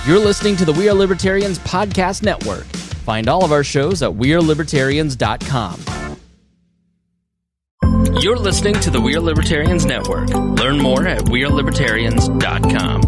You're listening to the We Are Libertarians Podcast Network. Find all of our shows at wearelibertarians.com. You're listening to the We Are Libertarians Network. Learn more at wearelibertarians.com.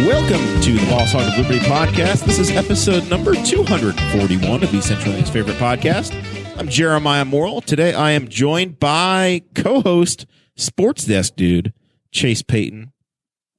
Welcome to the Boss Hog of Liberty podcast. This is episode number 241 of Essentially's favorite podcast. I'm Jeremiah Morrell. Today I am joined by co-host, sports desk dude, Chase Peyton.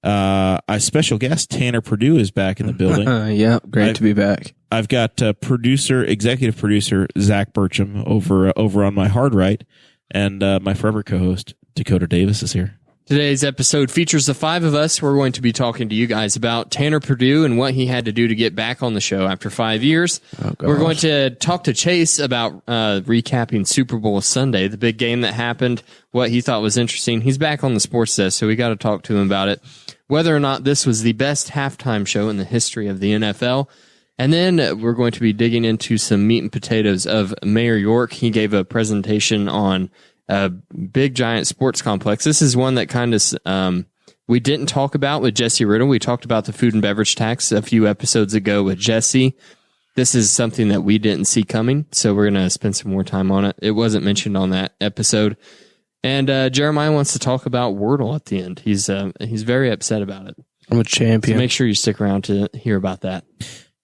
A special guest, Tanner Perdew, is back in the building. Yeah, great to be back. I've got executive producer, Zach Burcham over on my hard right, and my forever co-host, Dakota Davis, is here. Today's episode features the five of us. We're going to be talking to you guys about Tanner Perdew and what he had to do to get back on the show after 5 years. We're going to talk to Chase about recapping Super Bowl Sunday, the big game that happened, what he thought was interesting. He's back on the sports desk, so we got to talk to him about it. Whether or not this was the best halftime show in the history of the NFL. And then we're going to be digging into some meat and potatoes of Mayor York. He gave a presentation on a big giant sports complex. This is one that kind of we didn't talk about with Jesse Riddle. We talked about the food and beverage tax a few episodes ago with Jesse. This is something that we didn't see coming, so we're going to spend some more time on it. It wasn't mentioned on that episode. And Jeremiah wants to talk about Wordle at the end. He's very upset about it. I'm a champion. So make sure you stick around to hear about that.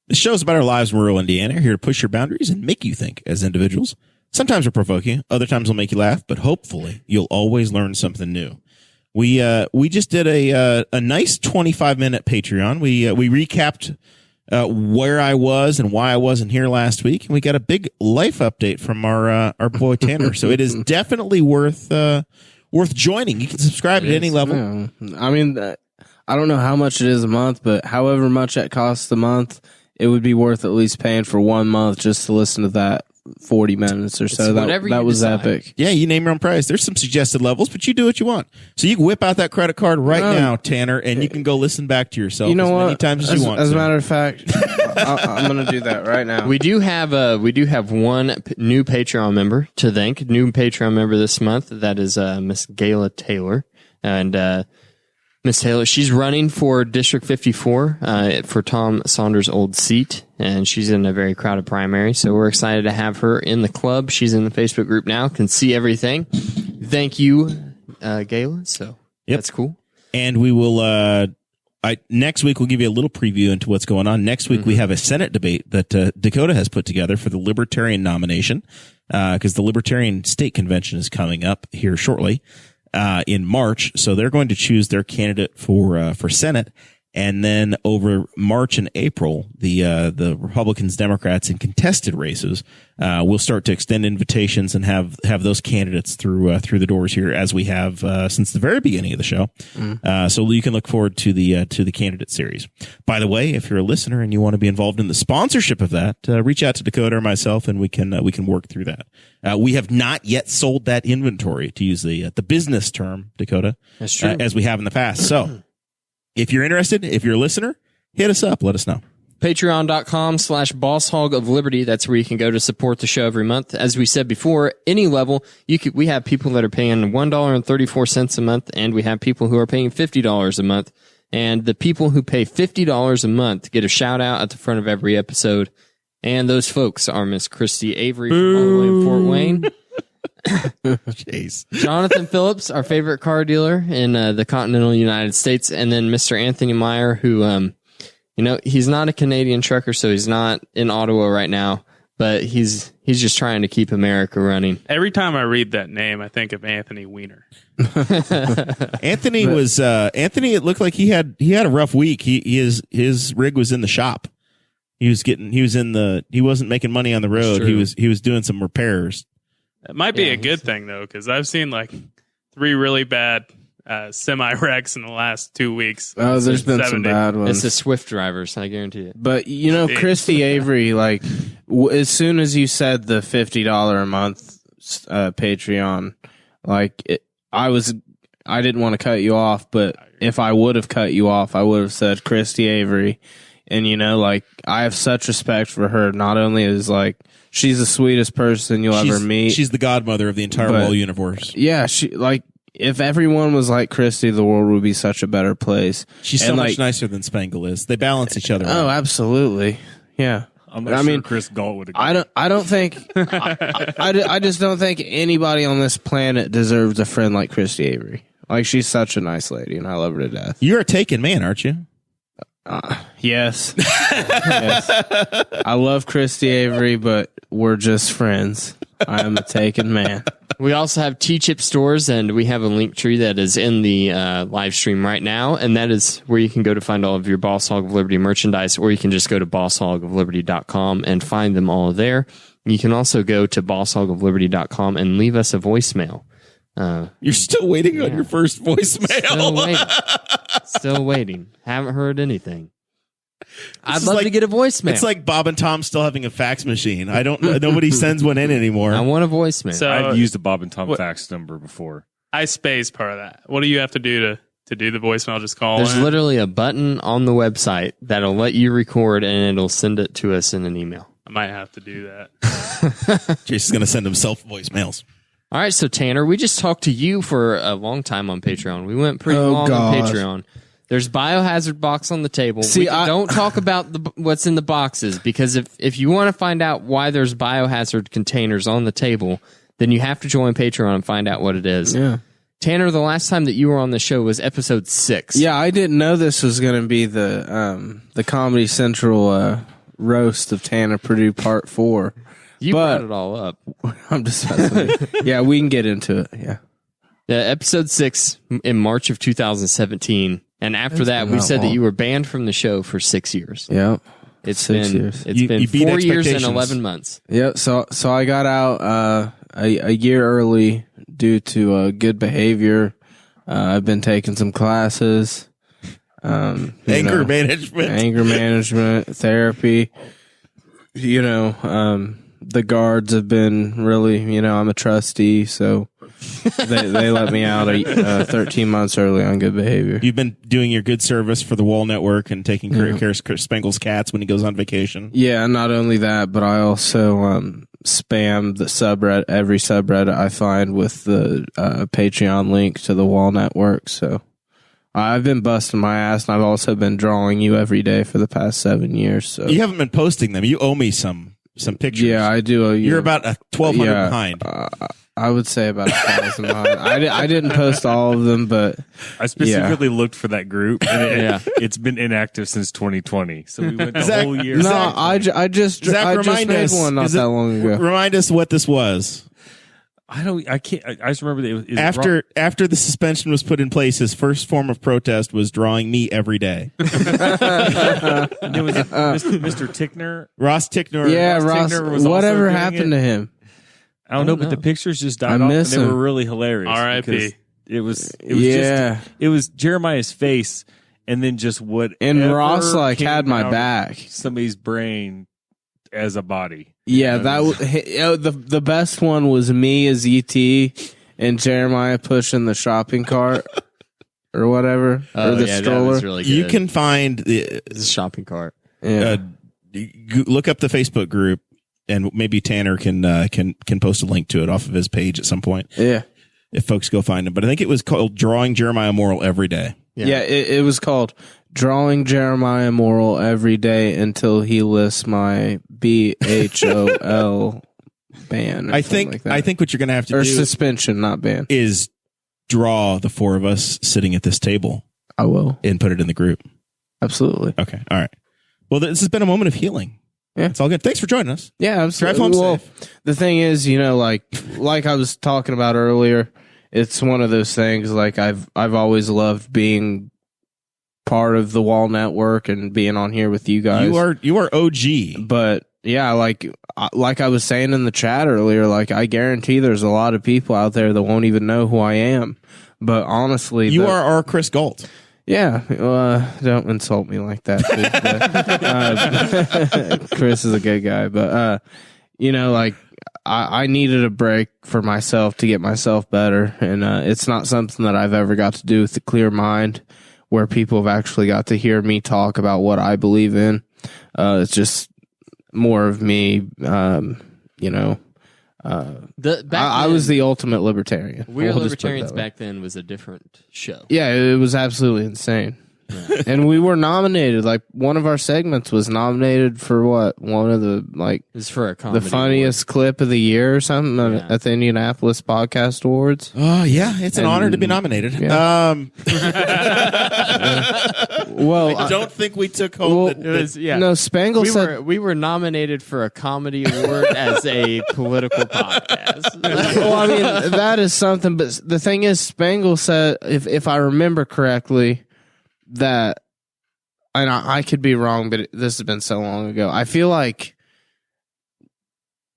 The show's about our lives in rural Indiana, here to push your boundaries and make you think as individuals. Sometimes we'll provoke you, other times we'll make you laugh, but hopefully you'll always learn something new. We just did a nice 25-minute Patreon. We recapped where I was and why I wasn't here last week, and we got a big life update from our boy Tanner. So it is definitely worth joining. You can subscribe at any level. Yeah. I mean, I don't know how much it is a month, but however much it costs a month, it would be worth at least paying for 1 month just to listen to that 40 minutes or so. That was epic. Yeah, you name your own price. There's some suggested levels, but you do what you want. So you can whip out that credit card right now, Tanner, and you can go listen back to yourself as many times as you want. As a matter of fact, I'm going to do that right now. We do have one new Patreon member to thank. New Patreon member this month. That is Miss Gayla Taylor. And Miss Taylor, she's running for District 54 for Tom Saunders' old seat, and she's in a very crowded primary, so we're excited to have her in the club. She's in the Facebook group now, can see everything. Thank you, Gayla. So That's cool. And we will next week we'll give you a little preview into what's going on. Next week we have a Senate debate that Dakota has put together for the Libertarian nomination, because the Libertarian State Convention is coming up here shortly. In March, so they're going to choose their candidate for Senate, and then over March and April, the Republicans, Democrats in contested races will start to extend invitations and have those candidates through the doors here, as we have since the very beginning of the show. So you can look forward to the candidate series. By the way, if you're a listener and you want to be involved in the sponsorship of that, reach out to Dakota or myself, and we can work through that. We have not yet sold that inventory, to use the business term, Dakota. That's true. As we have in the past. So if you're interested, if you're a listener, hit us up. Let us know. Patreon.com/Boss Hog of Liberty. That's where you can go to support the show every month. As we said before, any level, we have people that are paying $1.34 a month, and we have people who are paying $50 a month. And the people who pay $50 a month get a shout out at the front of every episode. And those folks are Miss Christy Avery from all the way in Fort Wayne. Jeez. Jonathan Phillips, our favorite car dealer in the continental United States. And then Mr. Anthony Meyer, who, he's not a Canadian trucker, so he's not in Ottawa right now, but he's just trying to keep America running. Every time I read that name, I think of Anthony Weiner. Anthony, it looked like he had a rough week. His rig was in the shop. He wasn't making money on the road. He was doing some repairs. It might be a good thing though, because I've seen like 3 really bad semi wrecks in the last 2 weeks. Oh, there's been some bad ones. It's the Swift drivers, I guarantee it. But Christy Avery, like as soon as you said the $50 a month Patreon. Like I didn't want to cut you off, but if I would have cut you off, I would have said Christy Avery. And like I have such respect for her. Not only is like she's the sweetest person you'll ever meet. She's the godmother of the entire WOL universe. Yeah, she like if everyone was like Christy, the world would be such a better place. She's so much nicer than Spangle is. They balance each other. Oh, absolutely. Yeah. I mean, Chris Galt would agree. I don't think I just don't think anybody on this planet deserves a friend like Christy Avery. Like she's such a nice lady, and I love her to death. You're a taken man, aren't you? Yes. Yes. I love Christy Avery, but we're just friends. I am a taken man. We also have T-Chip stores, and we have a link tree that is in the live stream right now, and that is where you can go to find all of your Boss Hog of Liberty merchandise, or you can just go to bosshogofliberty.com and find them all there. You can also go to bosshogofliberty.com and leave us a voicemail. You're still waiting on your first voicemail. Still waiting. Haven't heard anything. I'd love to get a voicemail. It's like Bob and Tom still having a fax machine. Nobody sends one in anymore. I want a voicemail. So, I've used a Bob and Tom fax number before. I spaced part of that. What do you have to do to do the voicemail? Just call There's in? literally a button on the website that'll let you record, and it'll send it to us in an email. I might have to do that. Jason's going to send himself voicemails. All right, so Tanner, we just talked to you for a long time on Patreon. We went pretty long on Patreon. There's Biohazard box on the table. Don't talk about what's in the boxes, because if you want to find out why there's Biohazard containers on the table, then you have to join Patreon and find out what it is. Yeah. Tanner, the last time that you were on the show was episode 6. Yeah, I didn't know this was going to be the Comedy Central roast of Tanner Perdew Part 4. You brought it all up. I'm just yeah, we can get into it. Yeah. Episode 6 in March of 2017. And after that, we said that you were banned from the show for 6 years. Yeah. It's 6 years. It's been 4 years and 11 months. Yeah. So I got out a year early due to good behavior. I've been taking some classes. Anger management, therapy. The guards have been really, I'm a trustee, so they let me out 13 months early on good behavior. You've been doing your good service for the WOL Network and taking care of Spangle's cats when he goes on vacation. Yeah, not only that, but I also spam the subreddit, every subreddit I find with the Patreon link to the WOL Network. So I've been busting my ass, and I've also been drawing you every day for the past 7 years. So you haven't been posting them. You owe me some pictures. Yeah, I do owe you. You're about 1,200 behind. I would say about 1,000 behind. I didn't post all of them, but I specifically looked for that group, and it's been inactive since 2020. So we went the whole year. No, I just made one not that long ago. Remind us what this was. I can't. I just remember that it was after the suspension was put in place, his first form of protest was drawing me every day. It was Mr. Tickner, Ross Tickner. Yeah, Ross. Tickner was whatever happened to him? I don't know, but the pictures just died off, and they were really hilarious. R.I.P. It was Jeremiah's face, and then just what. And Ross had my back. Somebody's brain as a body. Yeah, the best one was me as ET and Jeremiah pushing the shopping cart or whatever, or the stroller. That was really good. You can find the shopping cart. Yeah. Look up the Facebook group, and maybe Tanner can post a link to it off of his page at some point. Yeah, if folks go find it. But I think it was called Drawing Jeremiah Morrell Every Day. Yeah, it was called Drawing Jeremiah Morrell Every Day until he lists my BHOL ban. I think what you're going to have to do, suspension, not ban, is draw the four of us sitting at this table. I will, and put it in the group. Absolutely. Okay. All right. Well, this has been a moment of healing. Yeah, it's all good. Thanks for joining us. Yeah, absolutely. Drive home safe. The thing is, like I was talking about earlier, it's one of those things. Like I've always loved being part of the WOL Network and being on here with you guys. You are OG. But yeah, like I was saying in the chat earlier, like I guarantee there's a lot of people out there that won't even know who I am. But honestly, you are our Chris Galt. Yeah, don't insult me like that, please. Chris is a good guy, but like I needed a break for myself to get myself better. And it's not something that I've ever got to do with a clear mind where people have actually got to hear me talk about what I believe in. It's just more of me, I was the ultimate libertarian. We're Libertarians back then was a different show. Yeah, it was absolutely insane. Yeah. And we were nominated. Like, one of our segments was nominated for what? One of the, like, it was for a comedy the funniest clip of the year or something at the Indianapolis Podcast Awards. Oh, yeah. It's an honor to be nominated. Yeah. Well, I don't think we took home No, Spangle said we were nominated for a comedy award as a political podcast. Well, I mean, that is something, but the thing is, Spangle said, if I remember correctly, that, and I could be wrong, but this has been so long ago. I feel like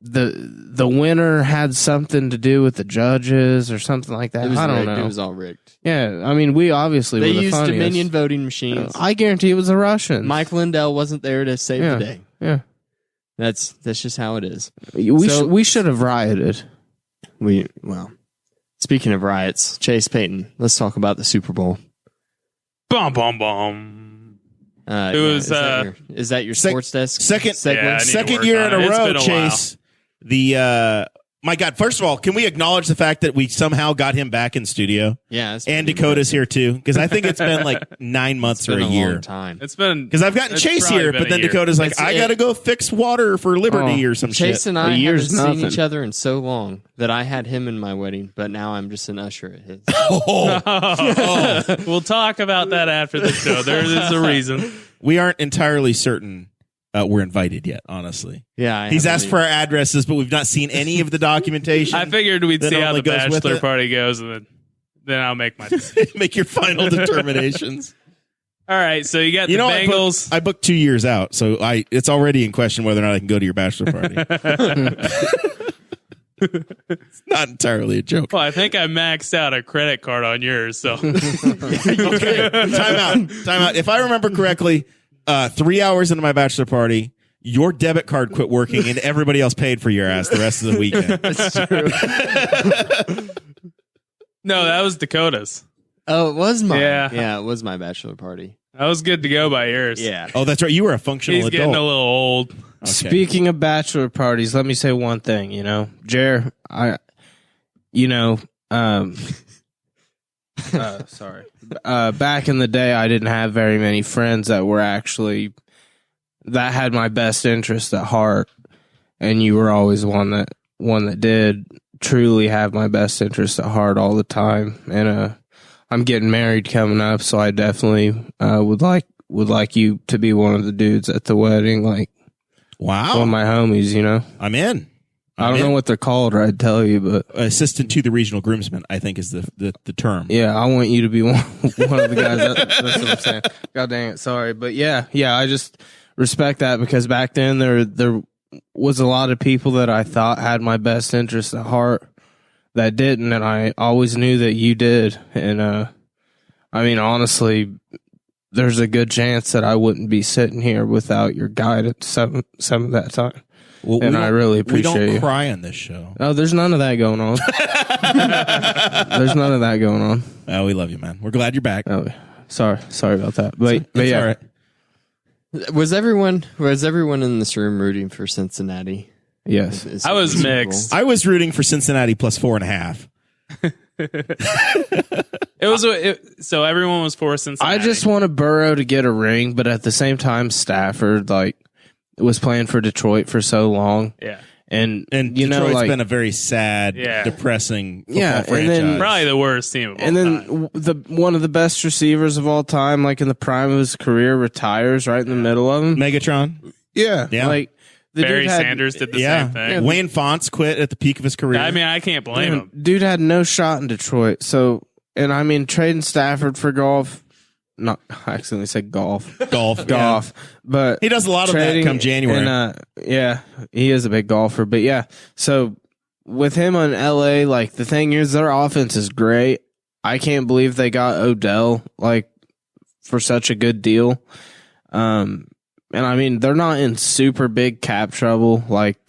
the winner had something to do with the judges or something like that. I don't know. It was all rigged. Yeah, I mean, we obviously they were the used funniest. Dominion voting machines. I guarantee it was the Russians. Mike Lindell wasn't there to save the day. Yeah, that's just how it is. We should have rioted. Speaking of riots, Chase, Peyton, let's talk about the Super Bowl. Bum bum bum. Is that your sports desk second segment? Second year in a row, Chase. My God! First of all, can we acknowledge the fact that we somehow got him back in studio? Yeah, and Dakota's here too, because I think it's been like 9 months or a year. Long time. It's been because I've gotten Chase here, but then Dakota's like, I got to go fix water for Liberty or some shit. Chase and I haven't seen each other in so long that I had him in my wedding, but now I'm just an usher at his. We'll talk about that after the show. There is a reason. We aren't entirely certain we're invited yet, honestly. Yeah, he's asked for our addresses, but we've not seen any of the documentation. I figured we'd see how the bachelor party goes, and then I'll make my decision. Make your final determinations. All right, so you got the Bengals. I booked 2 years out, so it's already in question whether or not I can go to your bachelor party. It's not entirely a joke. Well, I think I maxed out a credit card on yours, so. Okay, time out. If I remember correctly, 3 hours into my bachelor party, your debit card quit working and everybody else paid for your ass the rest of the weekend. That's true. No, that was Dakota's. Oh, it was mine. Yeah, it was my bachelor party. I was good to go by yours. Yeah. Oh, that's right. You were a functional adult. He's getting a little old. Okay. Speaking of bachelor parties, let me say one thing, Jer, sorry. Back in the day, I didn't have very many friends that had my best interest at heart, and you were always one that did truly have my best interest at heart all the time. And I'm getting married coming up, so I definitely would like you to be one of the dudes at the wedding, like wow, one of my homies. I'm in. I don't know what they're called, or I'd tell you, but assistant to the regional groomsman, I think is the term. Yeah, I want you to be one of the guys. That's what I'm saying. God dang it, sorry, but yeah, I just respect that, because back then there was a lot of people that I thought had my best interest at heart that didn't, and I always knew that you did. And I mean, honestly, there's a good chance that I wouldn't be sitting here without your guidance some of that time. Well, and I really appreciate you. We don't cry on this show. Oh, there's none of that going on. There's none of that going on. Oh, we love you, man. We're glad you're back. Oh, sorry about that. But yeah, all right. Was everyone in this room rooting for Cincinnati? Yes, I was mixed. I was rooting for Cincinnati plus 4.5. So everyone was for Cincinnati. I just wanted Burrow to get a ring, but at the same time, Stafford was playing for Detroit for so long. Yeah. And Detroit's been a very sad, depressing football franchise. And then, probably the worst team of all time. And then one of the best receivers of all time, like in the prime of his career, retires right in the middle of him. Megatron. Yeah. Like Barry Sanders did the same thing. Yeah. Wayne Fontes quit at the peak of his career. I mean, I can't blame him. Dude had no shot in Detroit. So, and I mean, trading Stafford for golf. I accidentally said golf. Golf. But he does a lot of that come January. And, he is a big golfer. But yeah, so with him on LA, the thing is, their offense is great. I can't believe they got Odell for such a good deal. And I mean, they're not in super big cap trouble like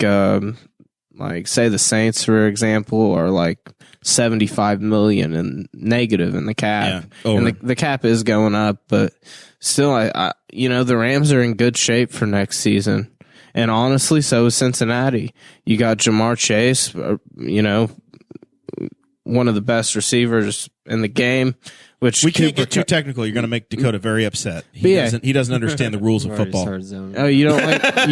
like say the Saints, for example, are like 75 million and negative in the cap. Yeah, and the cap is going up, but still, I the Rams are in good shape for next season. And honestly, so is Cincinnati. You got Jamar Chase, one of the best receivers in the game. Which we can't get too technical. You're going to make Dakota very upset. He doesn't understand the rules of football. Oh, you don't like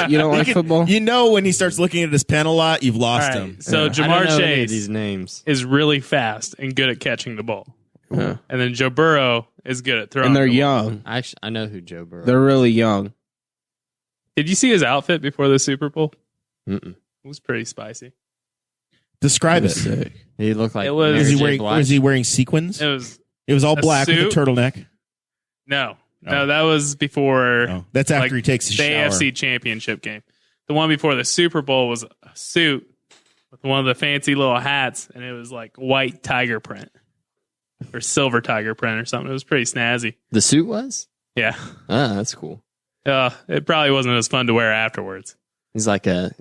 you don't like football? When he starts looking at his pen a lot, you've lost him. So Jamar Chase these names is really fast and good at catching the ball. Yeah. And then Joe Burrow is good at throwing. And they're the young. ball. Actually, I know who Joe Burrow. They're really young. Did you see his outfit before the Super Bowl? Mm-mm. It was pretty spicy. Describe it. Sick. He looked like. It was- Was Mary he J. wearing? Blige. Was he wearing sequins? It was all a black with suit. a turtleneck. No, Oh. that was before Oh, that's after he takes his the shower. AFC Championship game. The one before the Super Bowl was a suit with one of the fancy little hats, and it was like white tiger print or silver tiger print or something. It was pretty snazzy. The suit was. Yeah, That's cool. it probably wasn't as fun to wear afterwards. He's like a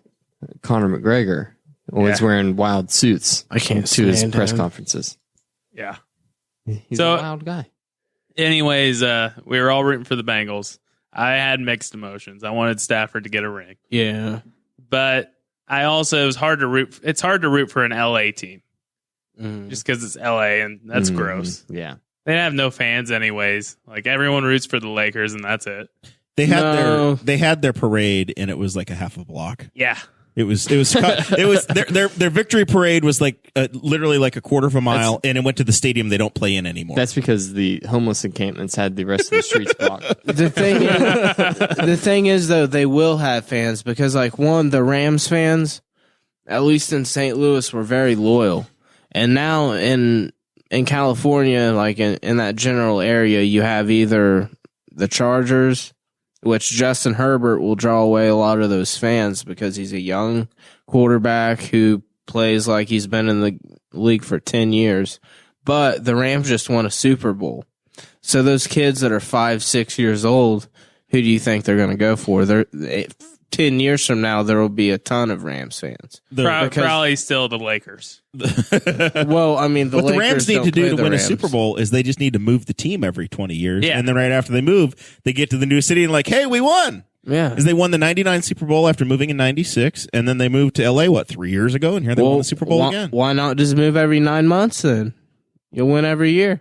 Conor McGregor, always Yeah. wearing wild suits. I can't to his stand press him. conferences. Yeah. He's So- a wild guy. Anyways, we were all rooting for the Bengals. I had mixed emotions. I wanted Stafford to get a ring, Yeah. but it was hard to root. It's hard to root for an LA team Mm. just because it's LA and that's Mhm. gross. Yeah. They have no fans anyways. Like everyone roots for the Lakers and that's it. They had No. they had their parade, and it was like a half a block. Yeah. It was their victory parade was like literally like a quarter of a mile, and it went to the stadium they don't play in anymore. That's because the homeless encampments had the rest of the streets blocked. The thing is, though, they will have fans because, like, the Rams fans, at least in St. Louis, were very loyal. And now in California, like in that general area, you have either the Chargers, which Justin Herbert will draw away a lot of those fans because he's a young quarterback who plays like he's been in the league for 10 years. But the Rams just won a Super Bowl. So those kids that are 5, 6 years old, who do you think they're going to go for? 10 years from now, there will be a ton of Rams fans. Probably still the Lakers. Well, I mean, what the Lakers Rams need don't to do play to the win a Rams. Super Bowl is they just need to move the team every 20 years. Yeah. And then right after they move, they get to the new city and like, hey, we won. Yeah. Because they won the 99 Super Bowl after moving in 96. And then they moved to LA, 3 years ago? And here they won the Super Bowl again. Why not just move every 9 months then? You'll win every year.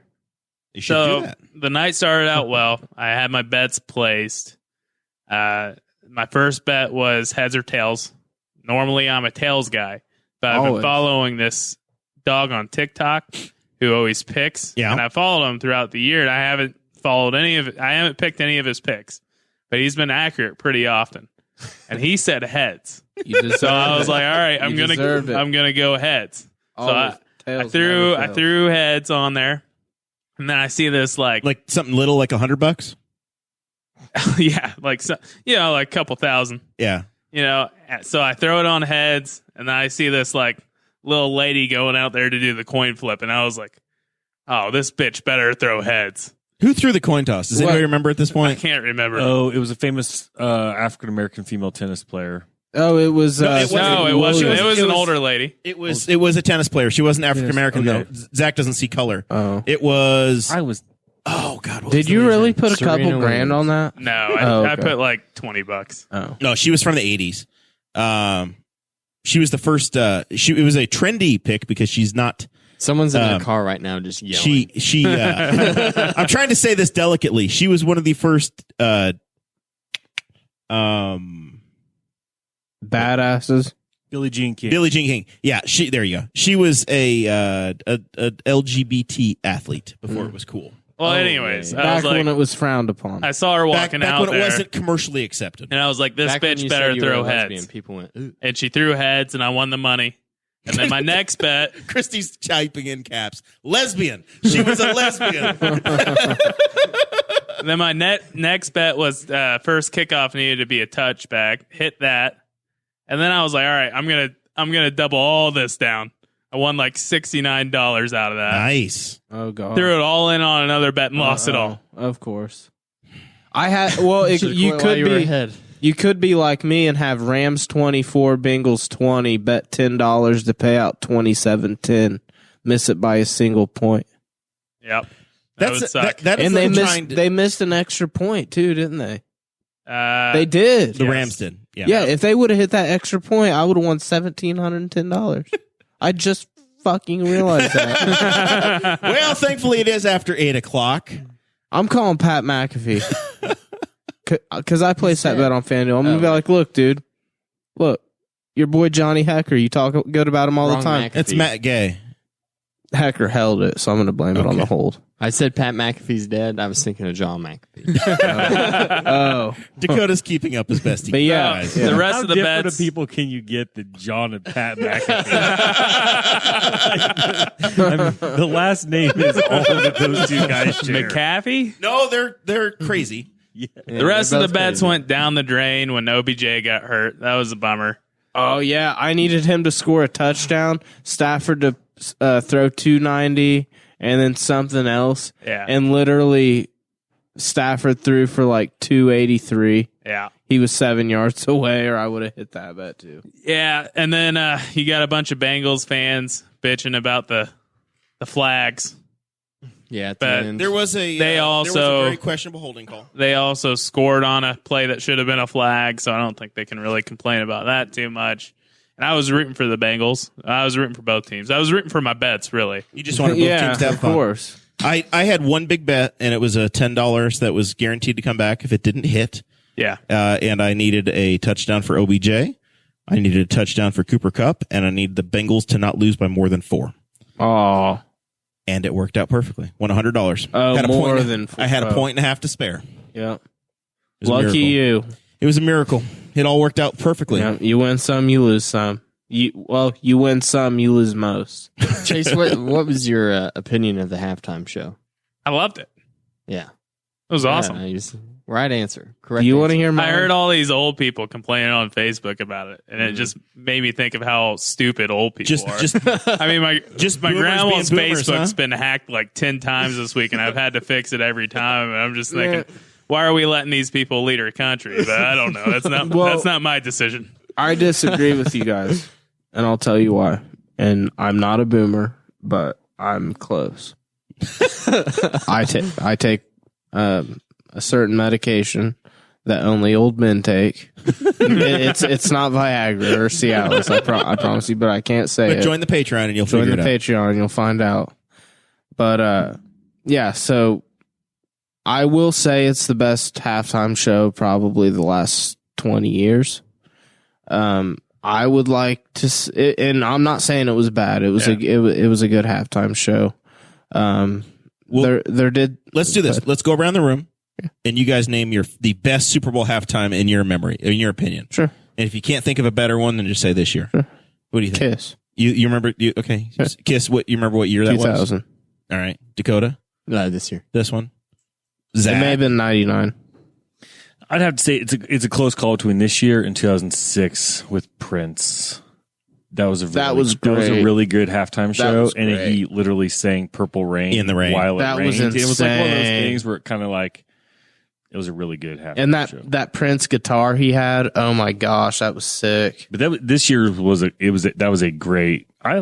You should do So that. the night started out well. I had my bets placed. My first bet was heads or tails. Normally, I'm a tails guy, but I've been Always. following this dog on TikTok who always picks. Yeah. And I followed him throughout the year, and I haven't picked any of his picks, but he's been accurate pretty often. And he said heads. So I was like, all right, I'm gonna go heads. I threw heads on there, and then I see this like something little like $100? yeah, like a couple thousand. Yeah. So I throw it on heads, and then I see this like little lady going out there to do the coin flip, and I was like, "Oh, this bitch better throw heads." Who threw the coin toss? Does anybody remember at this I point? can't remember. Oh, it was a famous African American female tennis player. Oh, it was. No, it wasn't. It was an older lady. It was a tennis player. She wasn't African American Okay. though. Zach doesn't see color. Oh. It was. I was. Oh God! what was Did the you lady's really name? put a Serena couple grand Williams. on that? No, I okay. put like $20. Oh. No, she was from the 80s. She was the first. It was a trendy pick because she's not. Someone's in their car right now just yelling. She. I'm trying to say this delicately. She was one of the first. Badasses. Billie Jean King. Billie Jean King. Yeah, there you go. She was a LGBT athlete before it was cool. Well, anyways, I Back was like, when it was frowned upon. I saw her walking back out when it there, wasn't commercially accepted. and I was like, "This Back when bitch you better said you were a throw lesbian, heads." people went, ooh. And she threw heads, and I won the money. And then my next bet, Christy's typing in caps. Lesbian. She was a lesbian. then my next bet was first kickoff needed to be a touchback. Hit that, and then I was like, "All right, I'm gonna double all this down." I won like $69 out of that. Nice. Oh god. Threw it all in on another bet and lost it all. Of course. I had. Well, Should've you quit while could you were be. ahead. You could be like me and have Rams 24, Bengals 20, bet $10 to pay out 27-10, miss it by a single point. Yep. That would suck. And they missed an extra point too, didn't they? They did. The Rams did. Yeah, if they would have hit that extra point, I would have won $1,710. I just fucking realized that. Well, thankfully it is after 8:00. I'm calling Pat McAfee. Because I placed that bet on FanDuel. I'm going to be like, look, dude. Look, your boy Johnny Hecker, you talk good about him all the time. McAfee. It's Matt Gay. Hecker held it, so I'm going to blame it on the hold. I said Pat McAfee's dead. I was thinking of John McAfee. Dakota's keeping up as best he can. Yeah. The rest How of the different bets. of people can you get than John and Pat McAfee? I mean, the last name is all that those two guys share. McAfee? No, they're crazy. Yeah. The rest of the bets went down the drain when OBJ got hurt. That was a bummer. Oh, yeah. I needed him to score a touchdown, Stafford to throw 290, and then something else. Yeah. And literally, Stafford threw for like 283. Yeah. He was 7 yards away, or I would have hit that bet too. Yeah, and then you got a bunch of Bengals fans bitching about the flags. Yeah, But There was a very questionable holding call. They also scored on a play that should have been a flag, so I don't think they can really complain about that too much. And I was rooting for the Bengals. I was rooting for both teams. I was rooting for my bets, really. You just wanted both teams to have fun. Of course. I had one big bet, and it was a $10 that was guaranteed to come back if it didn't hit. Yeah. And I needed a touchdown for OBJ. I needed a touchdown for Cooper Kupp, and I needed the Bengals to not lose by more than 4. Oh. And it worked out perfectly. Won $100. Oh, had a more point, than I had a point and a half to spare. Yeah. It was a Lucky miracle. you. It was a miracle. It all worked out perfectly. Yeah, you win some, you lose some. You win some, you lose most. Chase, what was your opinion of the halftime show? I loved it. Yeah. It was awesome. Right answer. Correct. Do you want to answer. hear mine? I heard all these old people complaining on Facebook about it, and it just made me think of how stupid old people are. I mean, my boomers grandma's being boomers, Facebook's huh? been hacked like 10 times this week, and I've had to fix it every time. And I'm just thinking, why are we letting these people lead our country? But I don't know. That's not my decision. I disagree with you guys, and I'll tell you why. And I'm not a boomer, but I'm close. I take a certain medication that only old men take. It's not Viagra or Cialis. I promise you, but I can't say But it. join the Patreon and you'll Join figure the it out. Patreon and you'll find out. But yeah, so I will say it's the best halftime show probably the last 20 years. I would like to, and I'm not saying it was bad. It was it was a good halftime show. Let's do this. Let's go around the room, and you guys name the best Super Bowl halftime in your memory, in your opinion. Sure. And if you can't think of a better one, then just say this year. Sure. What do you think? Kiss. You remember? Okay. Sure. Kiss. What you remember? What year that 2000. was? All right. Dakota. No, this year. This one. It Zach. may have been 99. I'd have to say it's a close call between this year and 2006 with Prince. That was a really good halftime show, and he literally sang "Purple Rain" in the rain while that it rained. Was insane. It was like one of those things where it kind of like it was a really good halftime. And show. that Prince guitar he had, oh my gosh, that was sick. But this year was a great. I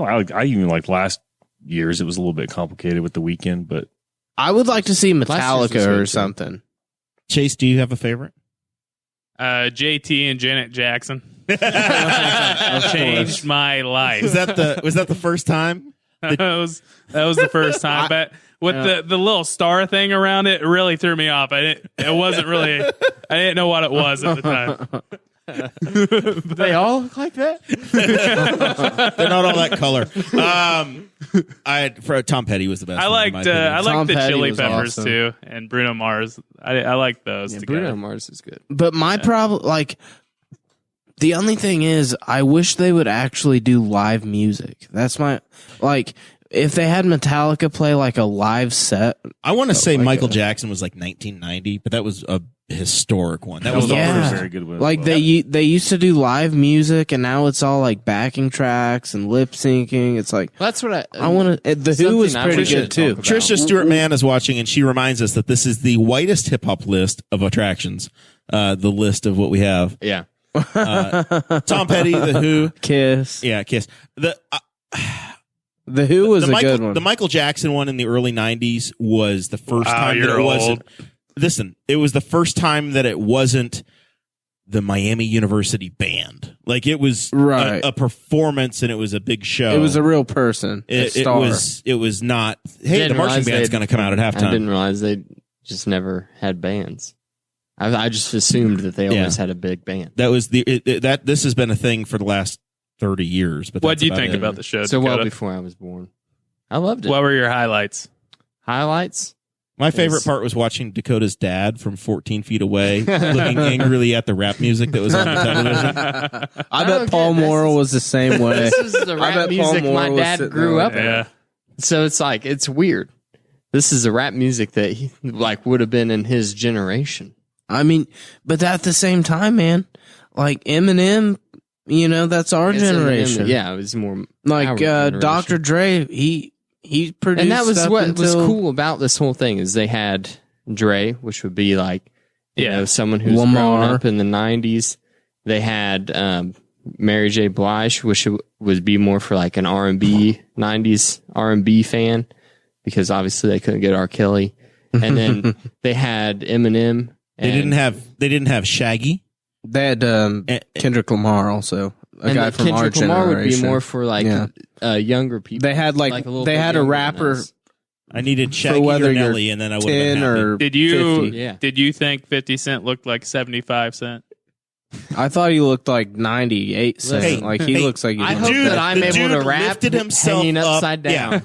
even liked last year's. It was a little bit complicated with the weekend, but I would like to see Metallica or too. something. Chase, do you have a favorite? JT and Janet Jackson changed my life. Was that the first time? that was the first time. But with the little star thing around it, it really threw me off. It wasn't really. I didn't know what it was at the time. They all look like that? They're not all that color. For Tom Petty was the best. I liked the Petty Chili was Peppers awesome. too, and Bruno Mars. I like those together. Bruno Mars is good. But my problem, like, the only thing is, I wish they would actually do live music. That's my, like, if they had Metallica play like a live set. I want to say like Michael Jackson was like 1990, but that was a historic one. That was the the Yeah. first very good one. Like they used to do live music, and now it's all like backing tracks and lip syncing. It's like That's what I want to. The Who was pretty good too. Trisha Stewart Mann is watching, and she reminds us that this is the whitest hip hop list of attractions the list of what we have. Yeah. Tom Petty, The Who. Kiss. Yeah, Kiss. The Who was a good one. The Michael Jackson one in the early 90s was the first time that it wasn't. Listen, it was the first time that it wasn't the Miami University band. Like, it was a performance, and it was a big show. It was a real person. It was not, hey, the marching band's going to come out at halftime. I didn't realize they just never had bands. I just assumed that they always had a big band. That was this has been a thing for the last 30 years. But what do you think about the show, So Dakota? well before I was born. I loved it. What were your highlights? Highlights? My favorite part was watching Dakota's dad from 14 feet away, looking angrily at the rap music that was on the television. I bet Paul Morrell was the same way. This is the rap music my dad grew up with. So it's like, it's weird. This is the rap music that he would have been in his generation. I mean, but at the same time, man, like Eminem, that's our generation. Yeah, it was more like Dr. Dre. He produced, and that was what was cool about this whole thing is they had Dre, which would be like someone who's grown up in the 90s. They had Mary J. Blige, which would be more for like an R&B 90s R&B fan, because obviously they couldn't get R. Kelly. And then they had Eminem. They didn't have Shaggy. They had Kendrick Lamar also. A guy from our generation. Lamar would be more for younger people. They had they had a rapper. I needed Shaggy or Nelly, and then I would have been happy. Did you think 50 Cent looked like 75 Cent? I thought he looked like 98 Cent. He looks like he's I hope that I'm able to rap hanging upside down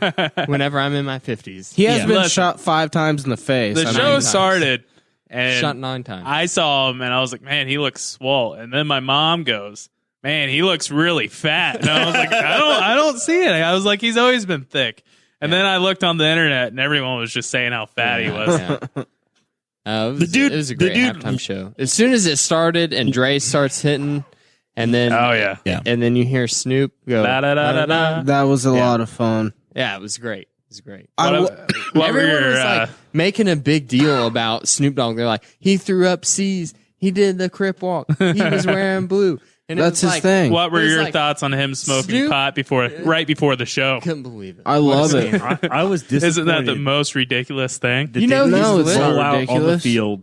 whenever I'm in my 50s. He has been shot 5 times in the face. The show started. And shot 9 times. I saw him, and I was like, man, he looks swole. And then my mom goes, man, he looks really fat. And I was like, I don't see it. I was like, he's always been thick. And then I looked on the internet, and everyone was just saying how fat he was. It was a great halftime show. As soon as it started and Dre starts hitting, and then and then you hear Snoop go, da-da-da-da-da. That was a lot of fun. Yeah, it was great. It was great. Everyone was making a big deal about Snoop Dogg. They're like, he threw up C's. He did the Crip Walk. He was wearing blue. And that's his thing. What were your thoughts on him smoking pot right before the show? Couldn't believe it. I love it. I was disappointed. Isn't that the most ridiculous thing? He's it's roll not out ridiculous. on the field,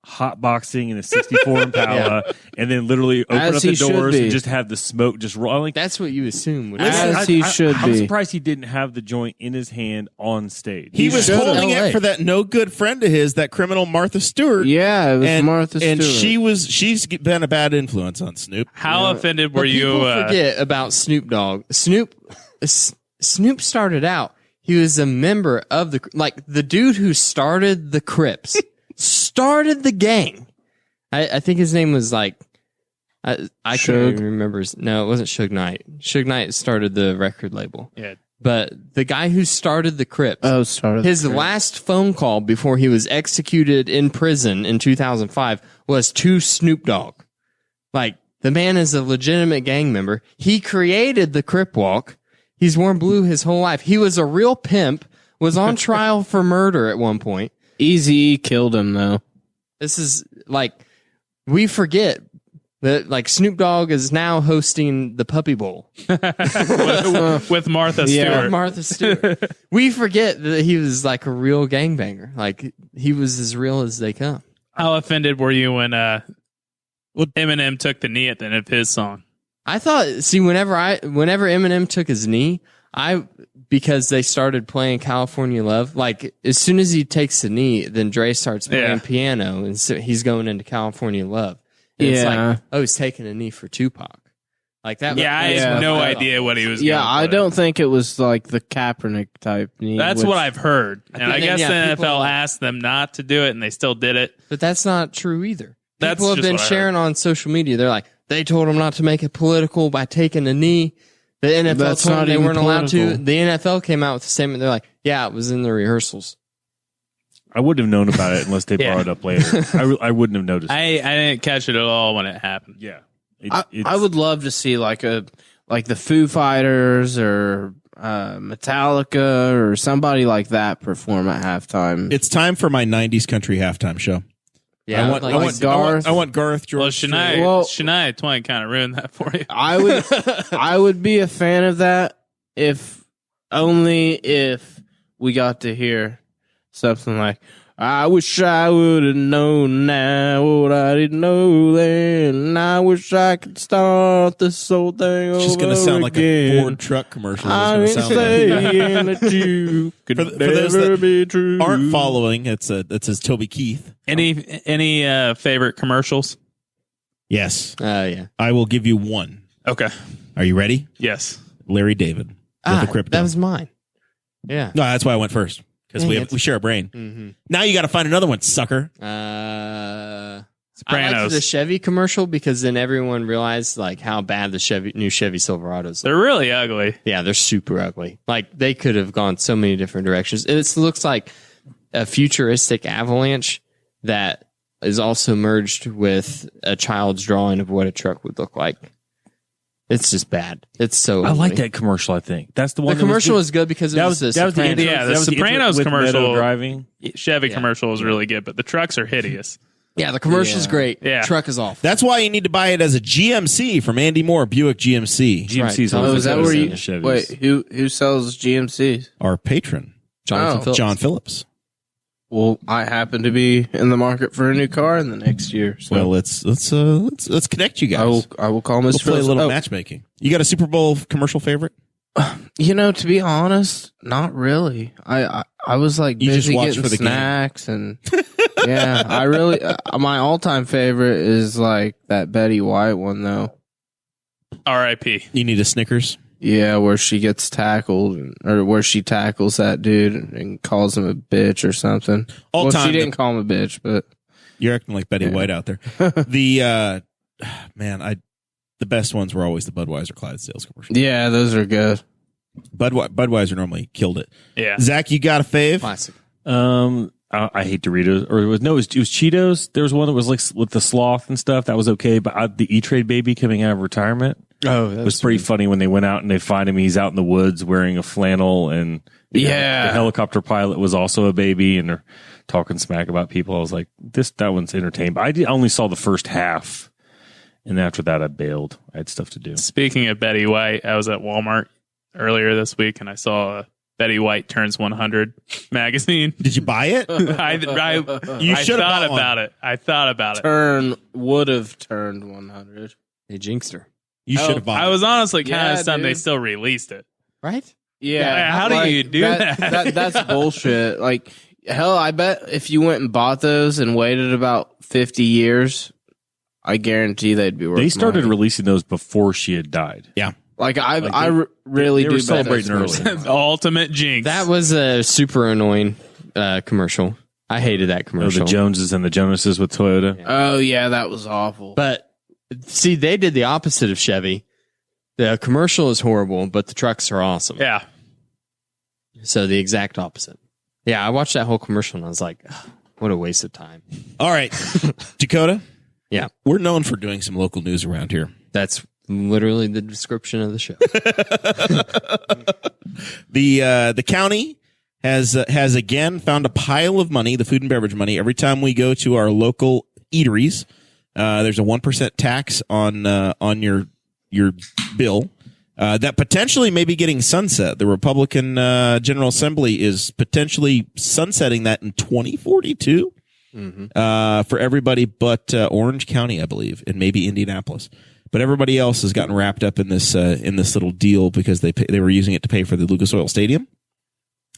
hotboxing in a 64 Impala, and then literally open up the doors and just have the smoke just rolling. That's what you assume. He should be. I'm surprised he didn't have the joint in his hand on stage. He was holding it for that no good friend of his, that criminal Martha Stewart. Yeah, it was Martha Stewart. And she's been a bad influence on Snoop. How offended were you? People forget about Snoop Dogg. Snoop started out. He was a member of the dude who started the Crips. Started the gang. I think his name was I can't even remember. No, it wasn't Suge Knight. Suge Knight started the record label. Yeah. But the guy who started the Crips. His last phone call before he was executed in prison in 2005 was to Snoop Dogg. The man is a legitimate gang member. He created the Crip Walk. He's worn blue his whole life. He was a real pimp, was on trial for murder at one point. Easy killed him though. This is we forget that Snoop Dogg is now hosting the Puppy Bowl with Martha Stewart. Yeah, Martha Stewart. We forget that he was a real gangbanger. He was as real as they come. How offended were you when Eminem took the knee at the end of his song? I thought, whenever Eminem took his knee, because they started playing California Love, as soon as he takes the kney, then Dre starts playing piano, and so he's going into California Love. And it's he's taking a knee for Tupac. That. Yeah, I had no idea what he was going to play. I don't think it was the Kaepernick type knee. That's what I've heard. And I guess the NFL asked them not to do it, and they still did it. But that's not true either. People have been sharing on social media. They're they told him not to make it political by taking a knee. The NFL told them they weren't allowed to. The NFL came out with a statement. They're it was in the rehearsals. I wouldn't have known about it unless they brought it up later. I wouldn't have noticed. I didn't catch it at all when it happened. Yeah. I would love to see the Foo Fighters or Metallica or somebody like that perform at halftime. It's time for my 90s country halftime show. Yeah, I want Garth George. Well, Shania Twain kind of ruined that for you. I would be a fan of that if we got to hear something like, I wish I would have known now what I didn't know then. I wish I could start this whole thing over again. It's just going to sound like a Ford truck commercial. I'm saying that you could never be true. Aren't following, it says Toby Keith. Any favorite commercials? Yes. Yeah. I will give you one. Okay. Are you ready? Yes. Larry David. With the crypto. That was mine. Yeah. No, that's why I went first. Because we share a brain. Mm-hmm. Now you got to find another one, sucker. I Sopranos. liked the Chevy commercial because then everyone realized like how bad the new Chevy Silverados They're really ugly. Yeah, they're super ugly. Like they could have gone so many different directions. It looks like a futuristic Avalanche that is also merged with a child's drawing of what a truck would look like. It's just bad. It's so ugly. I like that commercial, I think. That's the one. The commercial was good because it was the Sopranos. The Sopranos commercial. Driving. Chevy commercial is really good, but the trucks are hideous. Yeah, the commercial's great. Yeah. Truck is awful. That's why you need to buy it as a GMC from Andy Moore, Buick GMC. GMC's Right. Is that where you Chevys. wait? Who sells GMCs? Our patron, Jonathan Phillips. John Phillips. Well, I happen to be in the market for a new car in the next year. So Well, let's connect you guys. I will call We'll Mr. play a Phillips. little matchmaking. You got a Super Bowl commercial favorite? To be honest, not really. I was like You just busy watch getting for the game. snacks and yeah. I really my all time favorite is like that Betty White one though. R.I.P. You need a Snickers? Yeah, where she gets tackled or where she tackles that dude and calls him a bitch or something. All time, she didn't call him a bitch, but You're acting like Betty White out there. The the best ones were always the Budweiser Clydesdales commercials. yeah, those are good. Budweiser normally killed it. Yeah. Zach, you got a fave? Classic. I hate Doritos, or it was Cheetos. There was one that was like with the sloth and stuff. That was okay, but the E-Trade baby coming out of retirement was pretty funny when they went out and they find him. He's out in the woods wearing a flannel, and the helicopter pilot was also a baby, and they're talking smack about people. I was like, that one's entertaining. But I only saw the first half, and after that, I bailed. I had stuff to do. Speaking of Betty White, I was at Walmart earlier this week and I saw a Betty White Turns 100 magazine. Did you buy it? I thought about it. I thought about it. Would have turned 100. They jinxed her. You should have bought I it. was honestly kind of stunned dude. they still released it. Right? Yeah. How do you do that? That's bullshit. Like, hell, I bet if you went and bought those and waited about 50 years, I guarantee they'd be worth They started money. releasing those before she had died. Yeah. Like, I they really do were bet celebrating those early. first. Ultimate jinx. That was a super annoying commercial. I hated that Oh, commercial. the Joneses and the Jonases with Toyota. Oh, yeah, that was awful. But see, they did the opposite of Chevy. The commercial is horrible, but the trucks are awesome. Yeah. So the exact opposite. Yeah, I watched that whole commercial and I was like, ugh, what a waste of time. All right. Dakota? Yeah. We're known for doing some local news around here. That's literally the description of the show. The county has again found a pile of money, the food and beverage money. Every time we go to our local eateries, there's a 1% tax on your bill that potentially may be getting sunset. The Republican General Assembly is potentially sunsetting that in 2042 for everybody but Orange County, I believe, and maybe Indianapolis. But everybody else has gotten wrapped up in this little deal because they were using it to pay for the Lucas Oil Stadium,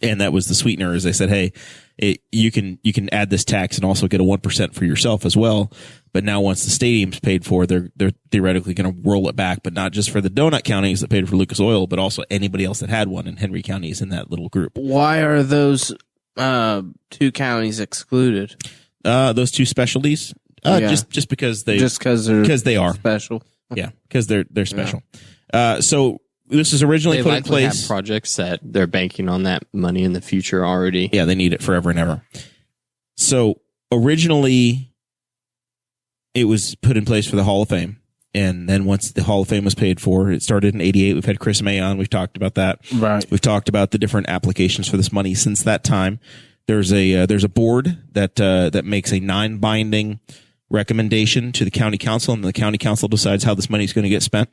and that was the sweetener. Is they said, hey, you can add this tax and also get a 1% for yourself as well. But now once the stadium's paid for, they're theoretically going to roll it back, but not just for the donut counties that paid for Lucas Oil, but also anybody else that had one. And Henry County is in that little group. Why are those two counties excluded? Those two specialties, just because they are special. Yeah, because they're special. So this is originally put in place. Have projects that they're banking on that money in the future already. Yeah, they need it forever and ever. So originally, it was put in place for the Hall of Fame, and then once the Hall of Fame was paid for, it started in '88. We've had Chris May on. We've talked about that. Right. We've talked about the different applications for this money since that time. There's a board that makes a non-binding recommendation to the county council, and the county council decides how this money is going to get spent.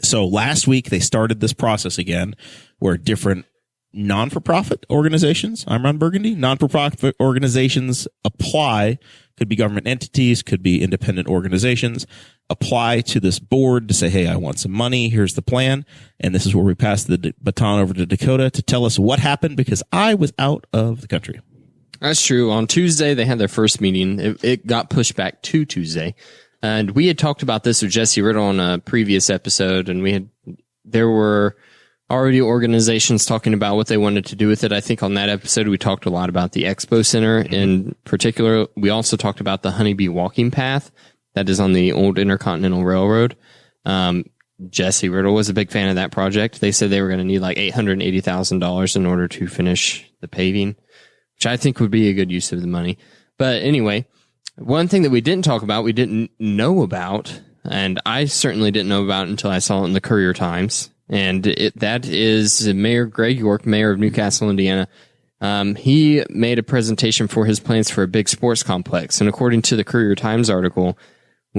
So last week they started this process again, where different non-for-profit organizations, I'm Ron Burgundy, non-for-profit organizations apply, could be government entities, could be independent organizations, apply to this board to say, hey, I want some money. Here's the plan. And this is where we pass the baton over to Dakota to tell us what happened, because I was out of the country. That's true. On Tuesday, they had their first meeting. It got pushed back to Tuesday. And we had talked about this with Jesse Riddle on a previous episode, and there were already organizations talking about what they wanted to do with it. I think on that episode, we talked a lot about the Expo Center. In particular, we also talked about the Honeybee Walking Path that is on the old Intercontinental Railroad. Jesse Riddle was a big fan of that project. They said they were going to need like $880,000 in order to finish the paving, which I think would be a good use of the money. But anyway, one thing that we didn't talk about, we didn't know about, and I certainly didn't know about until I saw it in the Courier-Times, and that is Mayor Greg York, mayor of Newcastle, Indiana. He made a presentation for his plans for a big sports complex, and according to the Courier-Times article,